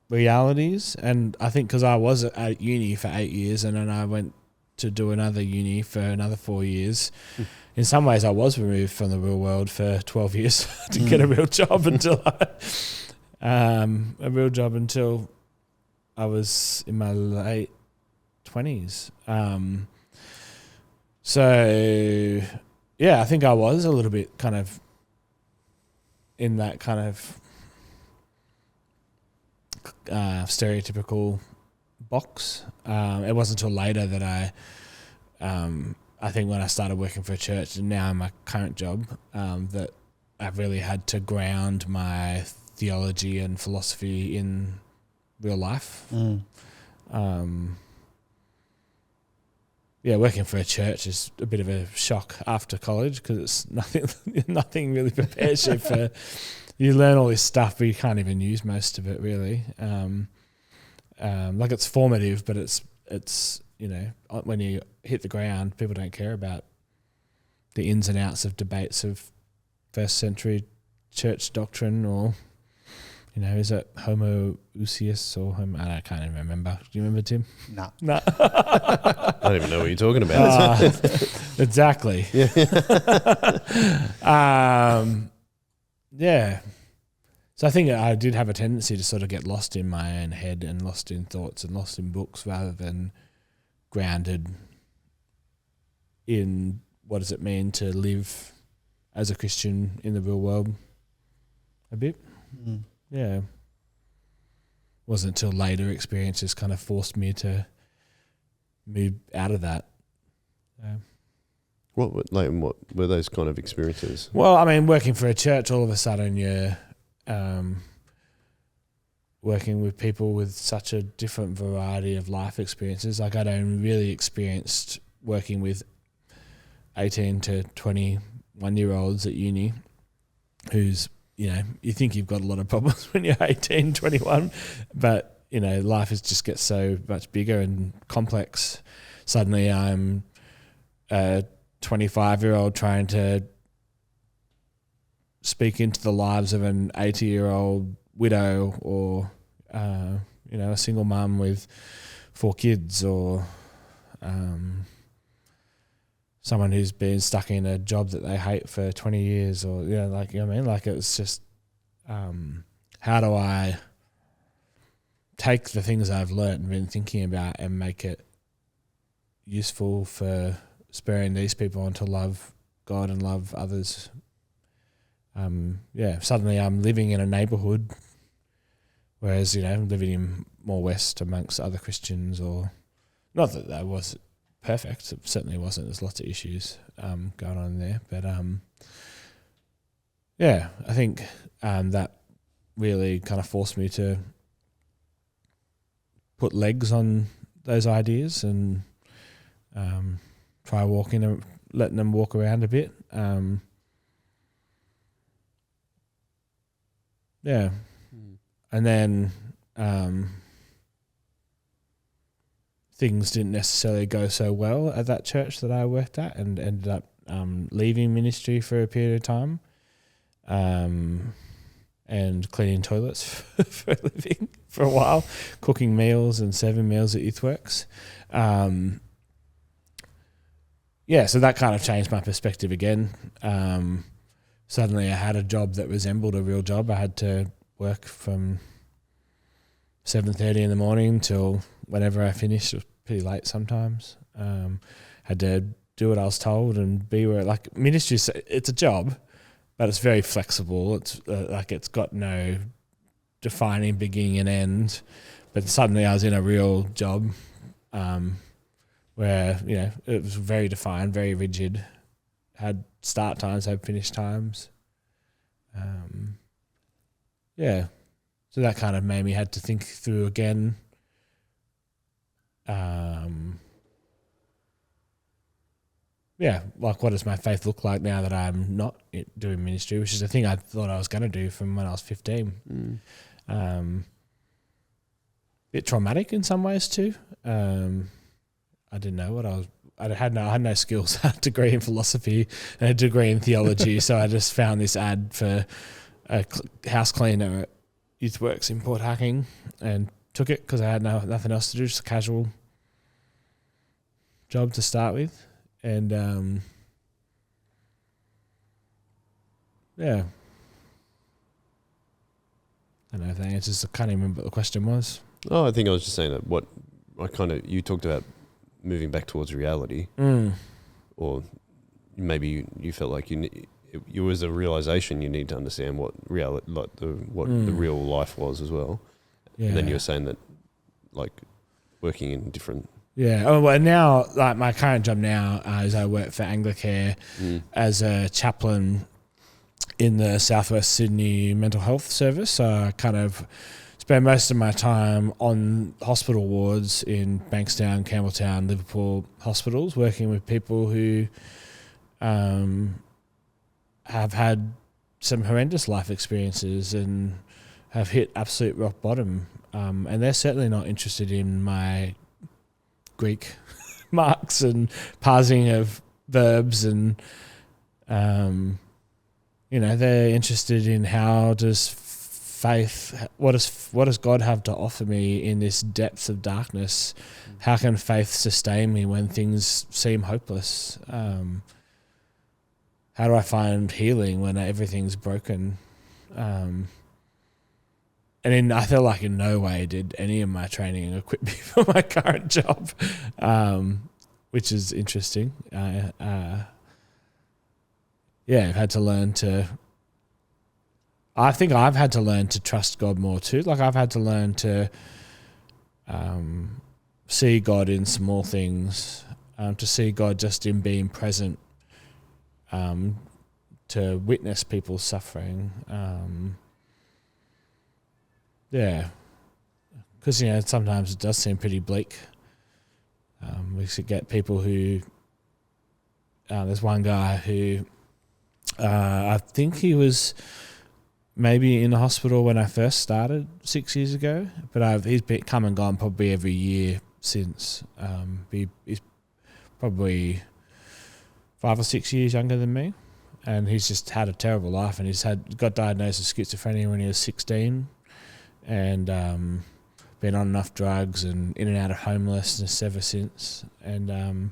realities. And I think because I was at uni for 8 years and then I went to do another uni for another 4 years, in some ways I was removed from the real world for 12 years to get a real job until I was in my late 20s. So yeah, I think I was a little bit kind of in that kind of stereotypical box. It wasn't until later that I think when I started working for a church and now in my current job, that I've really had to ground my theology and philosophy in real life. Working for a church is a bit of a shock after college because it's nothing really prepares you for. You learn all this stuff, but you can't even use most of it really. It's formative, but it's when you hit the ground, people don't care about the ins and outs of debates of first century church doctrine or. Is it homoousius or I can't even remember. Do you remember, Tim? No. I don't even know what you're talking about. Exactly. Yeah. So I think I did have a tendency to sort of get lost in my own head and lost in thoughts and lost in books rather than grounded in what does it mean to live as a Christian in the real world a bit. Yeah. Wasn't until later experiences kind of forced me to move out of that. What were those kind of experiences? Well, I mean, working for a church, all of a sudden you're working with people with such a different variety of life experiences. Like I'd only really experienced working with 18 to 21-year-olds at uni who's, you think you've got a lot of problems when you're 18, 21, but, life just gets so much bigger and complex. Suddenly I'm a 25-year-old trying to speak into the lives of an 80-year-old widow or, a single mum with 4 kids or someone who's been stuck in a job that they hate for 20 years or, it's just, how do I take the things I've learnt and been thinking about and make it useful for spurring these on to love God and love others? Suddenly I'm living in a neighbourhood, whereas, I'm living in more West amongst other Christians or, not that was perfect. It certainly wasn't. There's lots of issues going on there. But, I think that really kind of forced me to put legs on those ideas and try letting them walk around a bit. And then things didn't necessarily go so well at that church that I worked at, and ended up leaving ministry for a period of time, and cleaning toilets for a living for a while, cooking meals and serving meals at YouthWorks. So that kind of changed my perspective again. Suddenly I had a job that resembled a real job. I had to work from 7:30 in the morning till whenever I finished. It was pretty late sometimes. Had to do what I was told and be where, like, ministry, it's a job, but it's very flexible. It's it's got no defining beginning and end. But suddenly I was in a real job where, it was very defined, very rigid, had start times, had finish times. So that kind of made me had to think through again. Like, what does my faith look like now that I'm not doing ministry, which is a thing I thought I was going to do from when I was 15. Bit traumatic in some ways too. I didn't know what I was. I had no skills. I had a degree in philosophy and a degree in theology, so I just found this ad for a house cleaner at YouthWorks in Port Hacking and took it because I had nothing else to do, just a casual job to start with. And I don't know if that answers. I can't even remember what the question was. Oh, I think I was just saying that you talked about moving back towards reality, or maybe you felt like it was a realization you need to understand what reality, like the real life was as well. Yeah. And then you were saying that, like, working in different. Yeah. Oh, well, now, like, my current job now is I work for Anglicare as a chaplain in the Southwest Sydney Mental Health Service. So I kind of spend most of my time on hospital wards in Bankstown, Campbelltown, Liverpool hospitals, working with people who have had some horrendous life experiences and have hit absolute rock bottom. And they're certainly not interested in my Greek marks and parsing of verbs, and they're interested in how does faith, what does God have to offer me in this depth of darkness? How can faith sustain me when things seem hopeless? How do I find healing when everything's broken? I feel like in no way did any of my training equip me for my current job, which is interesting. I've had to learn to. I think I've had to learn to trust God more too. Like, I've had to learn to see God in small things, to see God just in being present, to witness people's suffering. Because sometimes it does seem pretty bleak. We should get people who. There's one guy who I think he was maybe in the hospital when I first started 6 years ago, but he's been come and gone probably every year since. He's probably 5 or 6 years younger than me, and he's just had a terrible life, and got diagnosed with schizophrenia when he was 16, and been on enough drugs and in and out of homelessness ever since. And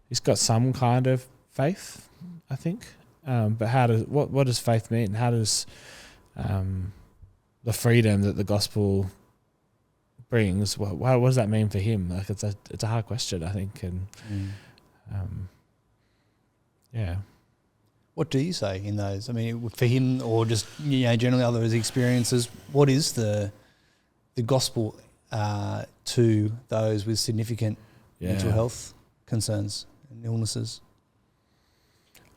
he's got some kind of faith, I think. But what does faith mean? How does the freedom that the gospel brings, what does that mean for him? Like, it's a hard question, I think. And What do you say in those? I mean, for him, or just generally other experiences, what is the gospel to those with significant mental health concerns and illnesses?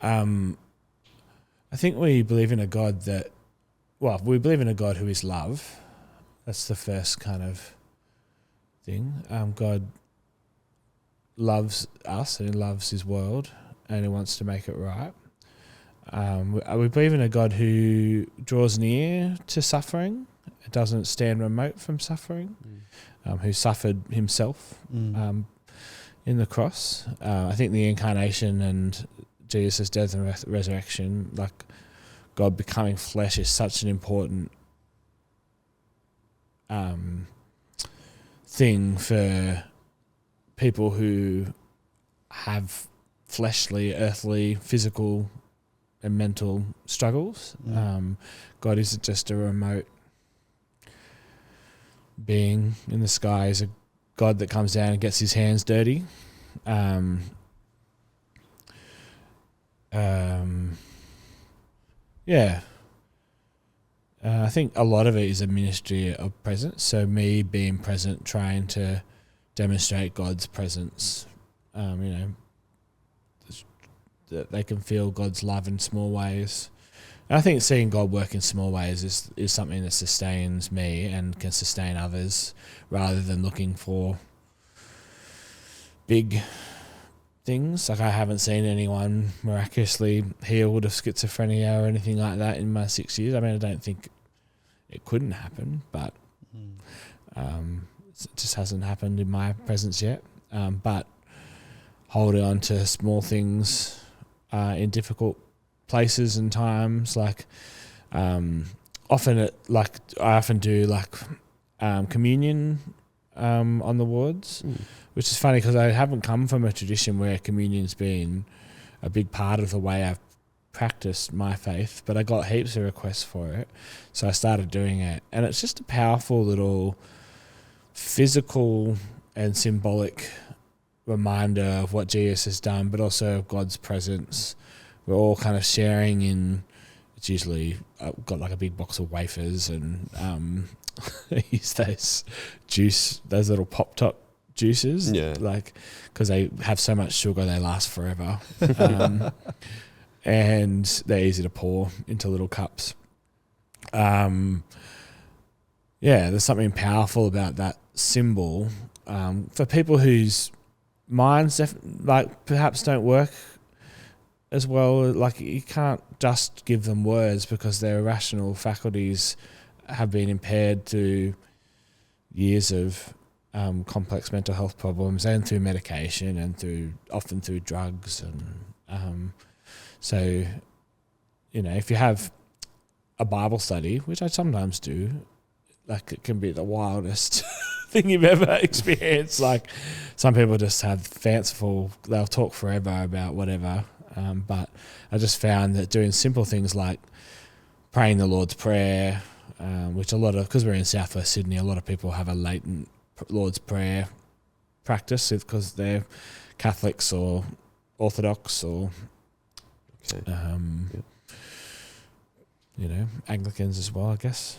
I think we believe in a God we believe in a God who is love. That's the first kind of thing. God loves us and he loves his world and he wants to make it right. We believe in a God who draws near to suffering, doesn't stand remote from suffering, who suffered himself in the cross. I think the incarnation and Jesus' death and resurrection, like God becoming flesh, is such an important thing for people who have fleshly, earthly, physical and mental struggles. God isn't just a remote being in the sky. He's a God that comes down and gets his hands dirty. I think a lot of it is a ministry of presence. So me being present, trying to demonstrate God's presence, that they can feel God's love in small ways. And I think seeing God work in small ways is something that sustains me and can sustain others, rather than looking for big things. Like I haven't seen anyone miraculously healed of schizophrenia or anything like that in my 6 years. I mean, I don't think it couldn't happen, but it just hasn't happened in my presence yet. But holding on to small things in difficult places and times, like I often do communion on the wards, which is funny because I haven't come from a tradition where communion's been a big part of the way I've practiced my faith, but I got heaps of requests for it, so I started doing it, and it's just a powerful little physical and symbolic reminder of what Jesus has done, but also of God's presence. We're all kind of sharing in. It's usually got like a big box of wafers, and use those little pop top juices, because they have so much sugar they last forever, and they're easy to pour into little cups. There's something powerful about that symbol for people whose minds perhaps don't work as well. Like you can't just give them words because their rational faculties have been impaired through years of complex mental health problems and through medication and often through drugs. And so, if you have a Bible study, which I sometimes do, like it can be the wildest thing you've ever experienced. Like some people just have they'll talk forever about whatever. But I just found that doing simple things like praying the Lord's Prayer, which because we're in Southwest Sydney, a lot of people have a latent Lord's Prayer practice because they're Catholics or Orthodox or Anglicans as well, I guess.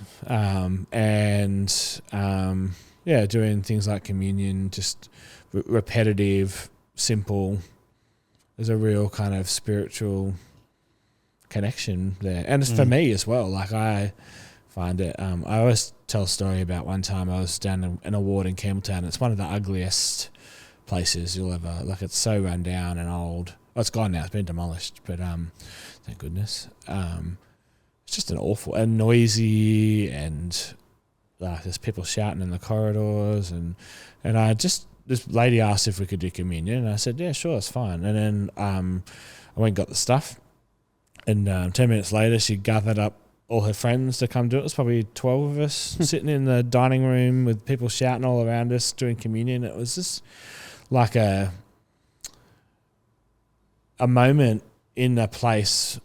Doing things like communion, just repetitive, simple. There's a real kind of spiritual connection there. And it's for me as well. Like I find it, I always tell a story about one time I was down in a ward in Campbelltown. It's one of the ugliest places you'll ever, it's so run down and old. Well, it's gone now, it's been demolished, but thank goodness. It's just an awful and noisy, and there's people shouting in the corridors, and I just, this lady asked if we could do communion, and I said, yeah, sure, it's fine. And then I went and got the stuff, and 10 minutes later she gathered up all her friends to come do it. It was probably 12 of us sitting in the dining room with people shouting all around us doing communion. It was just like a moment in a place,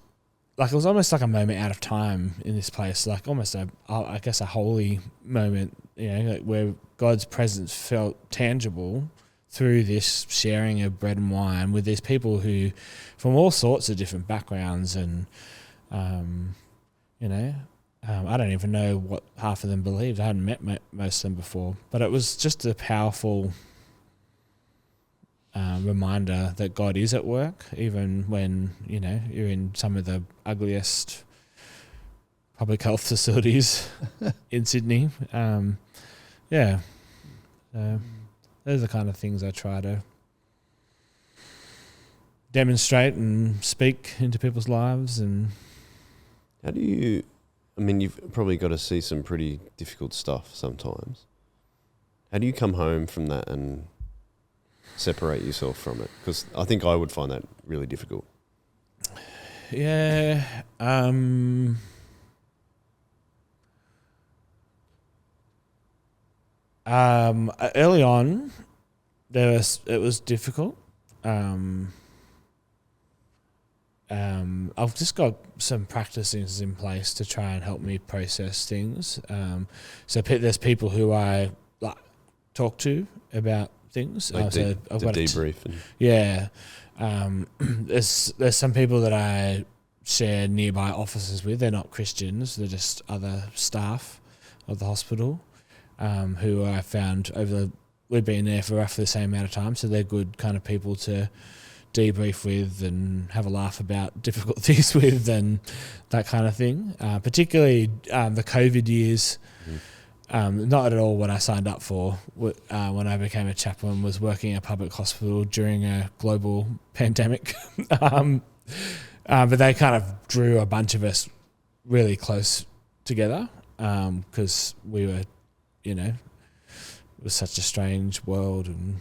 like it was almost like a moment out of time in this place, like almost a holy moment, where God's presence felt tangible through this sharing of bread and wine with these people who, from all sorts of different backgrounds, and I don't even know what half of them believed. I hadn't met most of them before, but it was just a powerful reminder that God is at work, even when, you're in some of the ugliest public health facilities in Sydney. Those are the kind of things I try to demonstrate and speak into people's lives. And how do you? I mean, you've probably got to see some pretty difficult stuff sometimes. How do you come home from that and separate yourself from it? Because I think I would find that really difficult. Yeah. Early on, it was difficult. I've just got some practices in place to try and help me process things. So there's people who I talk to about things. Like So I've got debrief. There's some people that I share nearby offices with. They're not Christians. They're just other staff of the hospital who I found we've been there for roughly the same amount of time. So they're good kind of people to debrief with and have a laugh about difficult things with and that kind of thing. Particularly the COVID years. Not at all what I signed up for when I became a chaplain, was working in a public hospital during a global pandemic. But they kind of drew a bunch of us really close together because we were, it was such a strange world and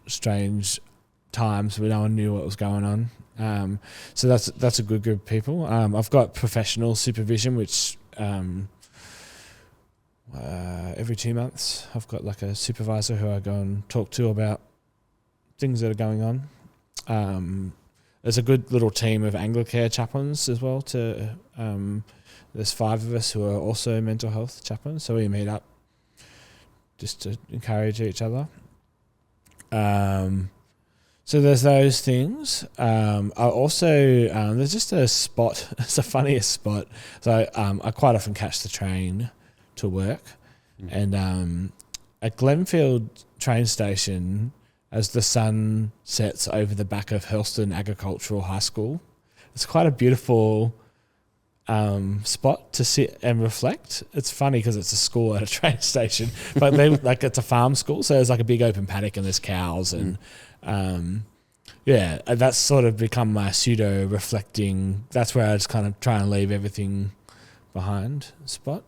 strange times where no one knew what was going on. So that's a good group of people. I've got professional supervision, which every 2 months I've got like a supervisor who I go and talk to about things that are going on. There's a good little team of Anglicare chaplains as well. There's 5 of us who are also mental health chaplains, so we meet up just to encourage each other. So there's those things. I also there's just a spot. It's the funniest spot. So I quite often catch the train to work, and at Glenfield train station, as the sun sets over the back of Hurlston Agricultural High School, it's quite a beautiful spot to sit and reflect. It's funny because it's a school at a train station, but it's a farm school, so there's like a big open paddock and there's cows and that's sort of become my pseudo reflecting. That's where I just kind of try and leave everything behind spot.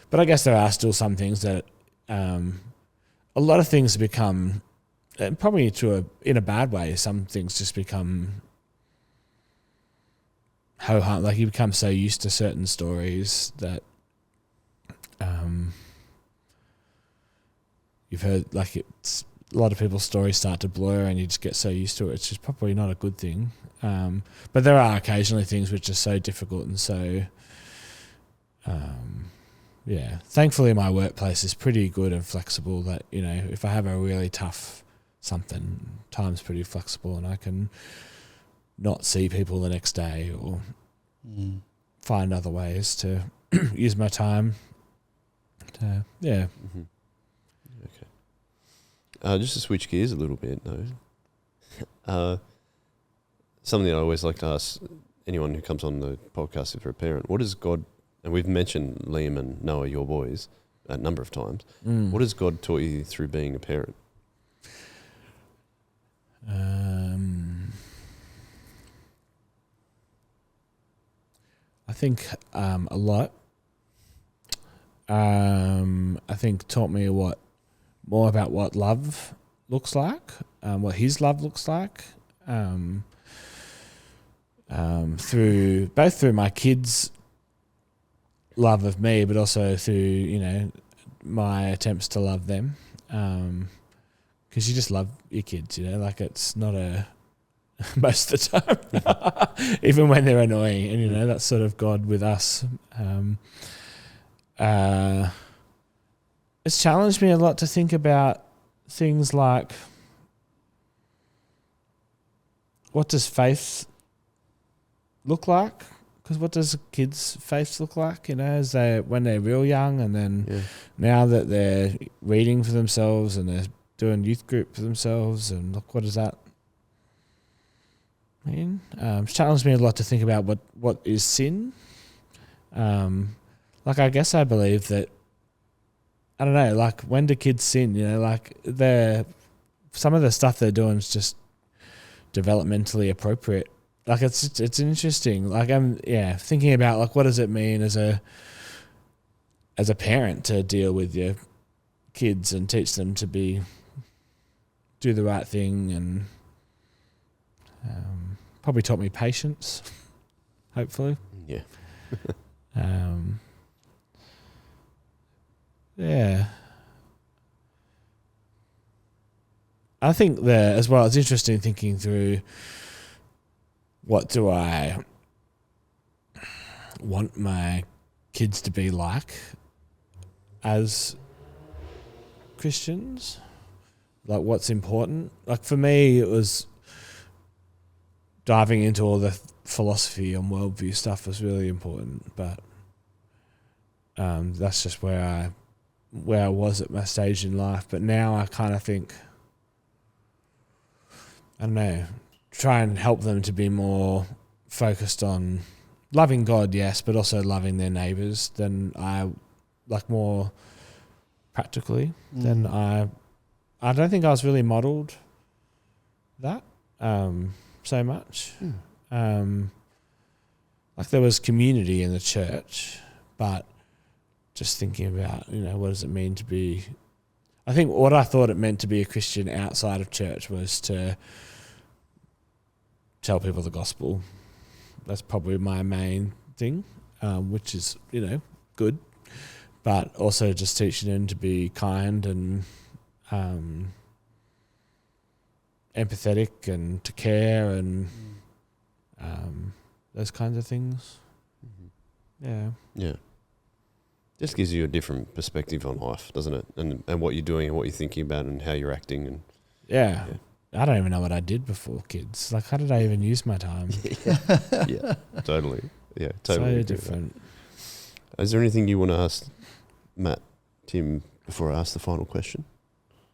But I guess there are still some things that a lot of things become, probably in a bad way, some things just become ho-hum. Like you become so used to certain stories that you've heard, like it's a lot of people's stories start to blur and you just get so used to it. It's just probably not a good thing. But there are occasionally things which are so difficult and so thankfully my workplace is pretty good and flexible that, if I have a really tough something, time's pretty flexible and I can not see people the next day or find other ways to use my time. Okay. Just to switch gears a little bit, though. Something that I always like to ask anyone who comes on the podcast if they're a parent, what is God, and we've mentioned Liam and Noah, your boys, a number of times. What has God taught you through being a parent? I think a lot. I think taught me more about what love looks like, what His love looks like, through my kids' love of me, but also through my attempts to love them. Because you just love your kids, like it's not most of the time, even when they're annoying, and that's sort of God with us. It's challenged me a lot to think about things like, what does faith look like? Because what does a kid's faith look like? When they're real young, and then now that they're reading for themselves and they're doing youth group for themselves, and look, what does that mean? It's challenged me a lot to think about what is sin. Like, I guess I believe that, I don't know, like, when do kids sin? You know, like, some of the stuff they're doing is just developmentally appropriate. Like, it's interesting. Like, I'm thinking about, like, what does it mean as a parent to deal with your kids and teach them to do the right thing, and probably taught me patience, hopefully. Yeah. Yeah. I think that as well, it's interesting thinking through, what do I want my kids to be like as Christians? Like, what's important? Like, for me, it was diving into all the philosophy and worldview stuff was really important, but that's just where I was at my stage in life. But now I kind of think, I don't know, try and help them to be more focused on loving God, yes, but also loving their neighbours than I, like, more practically than I don't think I was really modelled that so much. Like, there was community in the church, but just thinking about, you know, what does it mean to be... I think what I thought it meant to be a Christian outside of church was to tell people the gospel. That's probably my main thing, which is, you know, good. But also just teaching them to be kind and empathetic and to care and those kinds of things. Yeah. Yeah. Just gives you a different perspective on life, doesn't it? And what you're doing and what you're thinking about and how you're acting. And yeah. I don't even know what I did before kids. Like, how did I even use my time? Yeah, totally. Yeah, totally. So different. Is there anything you want to ask Matt, Tim, before I ask the final question?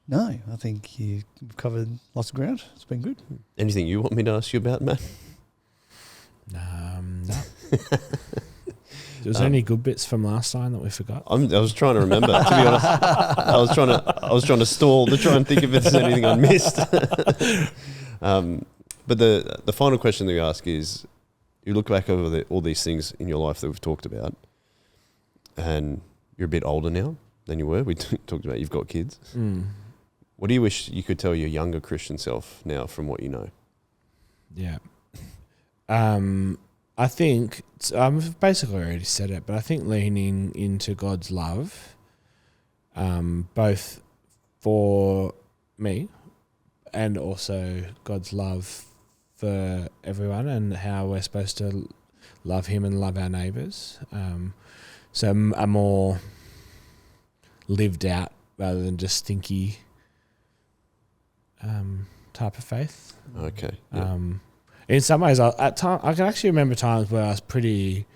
No, I think you've covered lots of ground. It's been good. Anything you want me to ask you about, Matt? No. Was there any good bits from last time that we forgot? I was trying to remember. To be honest, I was trying to stall to try and think if there's anything I missed. But the final question that we ask is: you look back over all these things in your life that we've talked about, and you're a bit older now than you were. We talked about you've got kids. What do you wish you could tell your younger Christian self now from what you know? Yeah. I think, I've basically already said it, but I think leaning into God's love, both for me and also God's love for everyone, and how we're supposed to love Him and love our neighbours. So a more lived out rather than just thinky type of faith. Okay. Yeah. In some ways, I can actually remember times where I was pretty,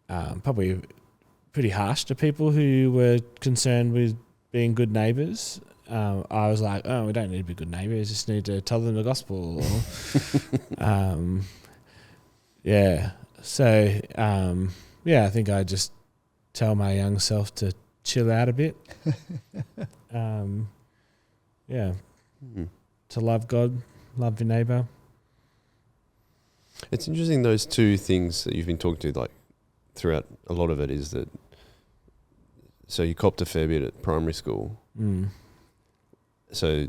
probably pretty harsh to people who were concerned with being good neighbours. I was like, oh, we don't need to be good neighbours, just need to tell them the gospel. Or, yeah. So, I think I just tell my young self to chill out a bit. To love God, love your neighbour. It's interesting, those two things that you've been talking to, like, throughout a lot of it, is that, so you copped a fair bit at primary school. So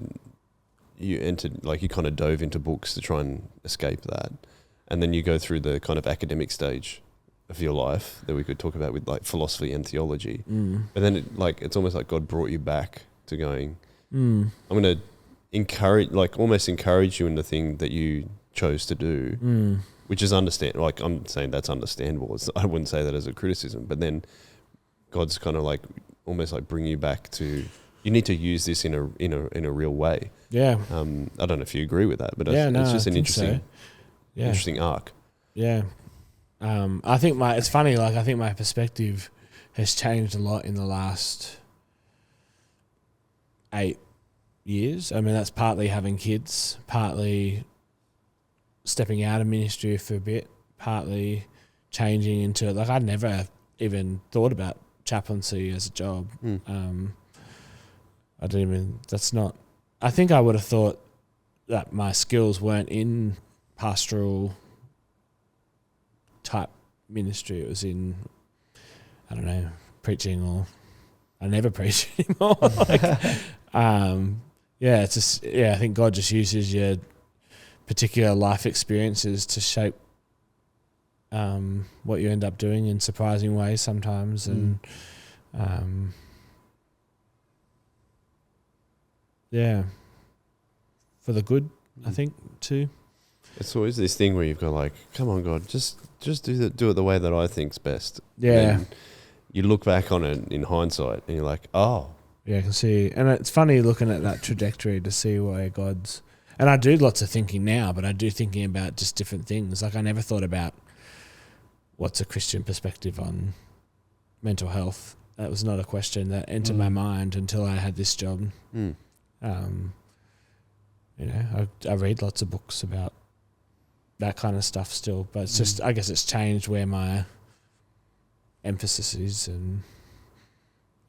you entered, like, you kind of dove into books to try and escape that. And then you go through the kind of academic stage of your life that we could talk about with, like, philosophy and theology. But then it's almost like God brought you back to going, I'm going to almost encourage you in the thing that you chose to do, which is like, I'm saying that's understandable. I wouldn't say that as a criticism, but then God's kind of like almost like bring you back to, you need to use this in a real way. Yeah. I don't know if you agree with that, but it's just an interesting arc. Yeah. I think it's funny, like, I think my perspective has changed a lot in the last 8 years. I mean, that's partly having kids, partly stepping out of ministry for a bit, partly changing into, like, I never even thought about chaplaincy as a job. I didn't even, I think I would have thought that my skills weren't in pastoral type ministry. It was in, I don't know, preaching, or I never preach anymore. It's just, I think God just uses your particular life experiences to shape what you end up doing in surprising ways sometimes. And for the good, I think, too. It's always this thing where you've got like, come on, God, just do it the way that I think's best. Yeah. And you look back on it in hindsight and you're like, oh. Yeah, I can see. And it's funny looking at that trajectory to see where God's... And I do lots of thinking now, but I do thinking about just different things. Like, I never thought about what's a Christian perspective on mental health. That was not a question that entered my mind until I had this job. I read lots of books about that kind of stuff still, but it's just, I guess it's changed where my emphasis is, and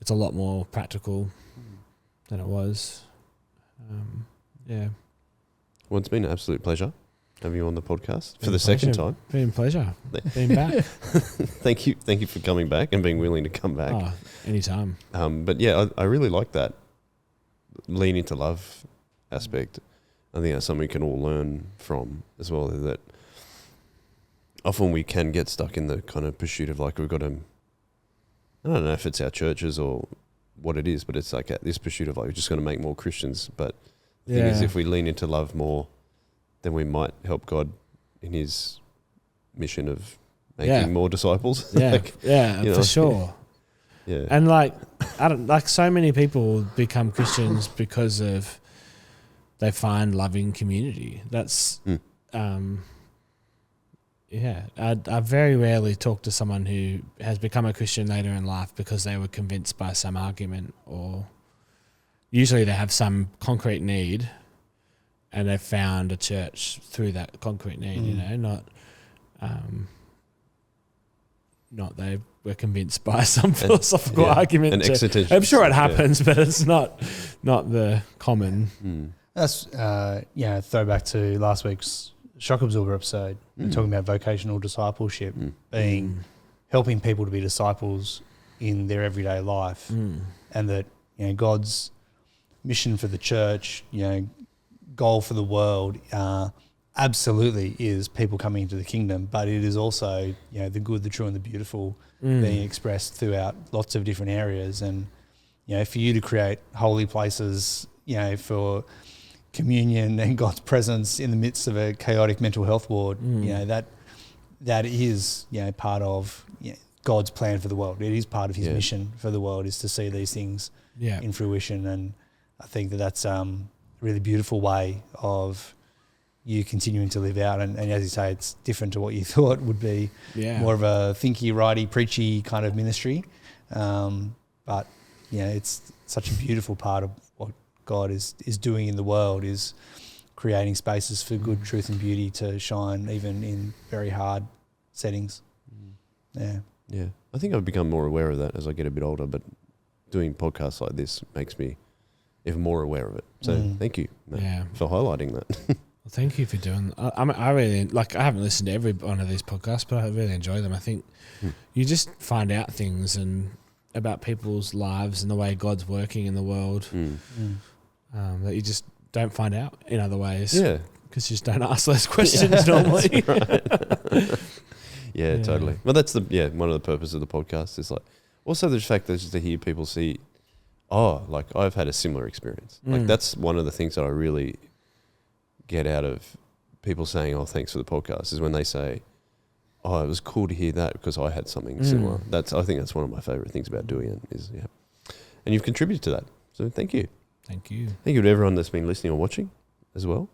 it's a lot more practical than it was. Well, it's been an absolute pleasure having you on the podcast for the second time. Been a pleasure being back. Thank you for coming back and being willing to come back. Oh, anytime. But yeah, I really like that lean into love aspect. I think that's something we can all learn from as well, that often we can get stuck in the kind of pursuit of like, we've got to, I don't know if it's our churches or what it is, but it's like this pursuit of like, we're just going to make more Christians. But the thing is, if we lean into love more, then we might help God in his mission of making more disciples. Yeah, for sure. Yeah. And like, so many people become Christians because of, they find loving community. That's, I very rarely talk to someone who has become a Christian later in life because they were convinced by some argument, or usually they have some concrete need and they've found a church through that concrete need, not they were convinced by some philosophical argument. I'm sure it happens, but it's not the common. That's throwback to last week's Shock Absorber episode. We're talking about vocational discipleship being helping people to be disciples in their everyday life, and that God's mission for the church, goal for the world, absolutely is people coming into the kingdom, but it is also the good, the true, and the beautiful being expressed throughout lots of different areas. And for you to create holy places, for communion and God's presence in the midst of a chaotic mental health ward, that is part of God's plan for the world. It is part of his mission for the world, is to see these things in fruition. And I think that's a really beautiful way of you continuing to live out. And as you say, it's different to what you thought would be more of a thinky, righty, preachy kind of ministry. But it's such a beautiful part of what God is doing in the world, is creating spaces for good, truth and beauty to shine even in very hard settings. Yeah. I think I've become more aware of that as I get a bit older, but doing podcasts like this makes me even more aware of it. So thank you, Matt, for highlighting that. Well, thank you for doing that. I really, I haven't listened to every one of these podcasts, but I really enjoy them. I think you just find out things about people's lives and the way God's working in the world that you just don't find out in other ways. Yeah. Because you just don't ask those questions normally. Yeah, totally. Well, that's one of the purposes of the podcast is like, also the fact that just to hear people see, like I've had a similar experience. Like that's one of the things that I really get out of people saying, thanks for the podcast, is when they say, it was cool to hear that because I had something similar. I think that's one of my favorite things about doing it is, and you've contributed to that. So thank you. Thank you. Thank you to everyone that's been listening or watching as well.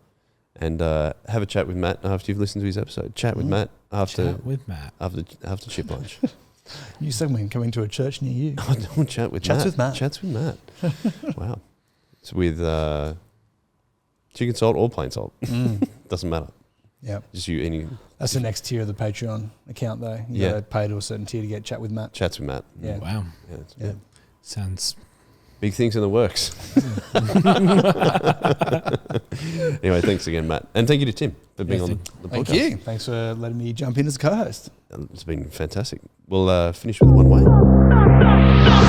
And have a chat with Matt after you've listened to his episode. Chat with Matt after chip lunch. New segment coming to a church near you. Chats with Matt. Chats with Matt. Wow. It's with chicken salt or plain salt. Doesn't matter. Yeah. Just you eating. That's the next tier of the Patreon account, though. You got to pay to a certain tier to get chat with Matt. Chats with Matt. Yeah. Wow. Yeah, it's Yeah. Sounds. big things in the works. Anyway, thanks again, Matt. And thank you to Tim for being on the podcast. Thank you. Thanks for letting me jump in as a co-host. It's been fantastic. We'll finish with a one-way.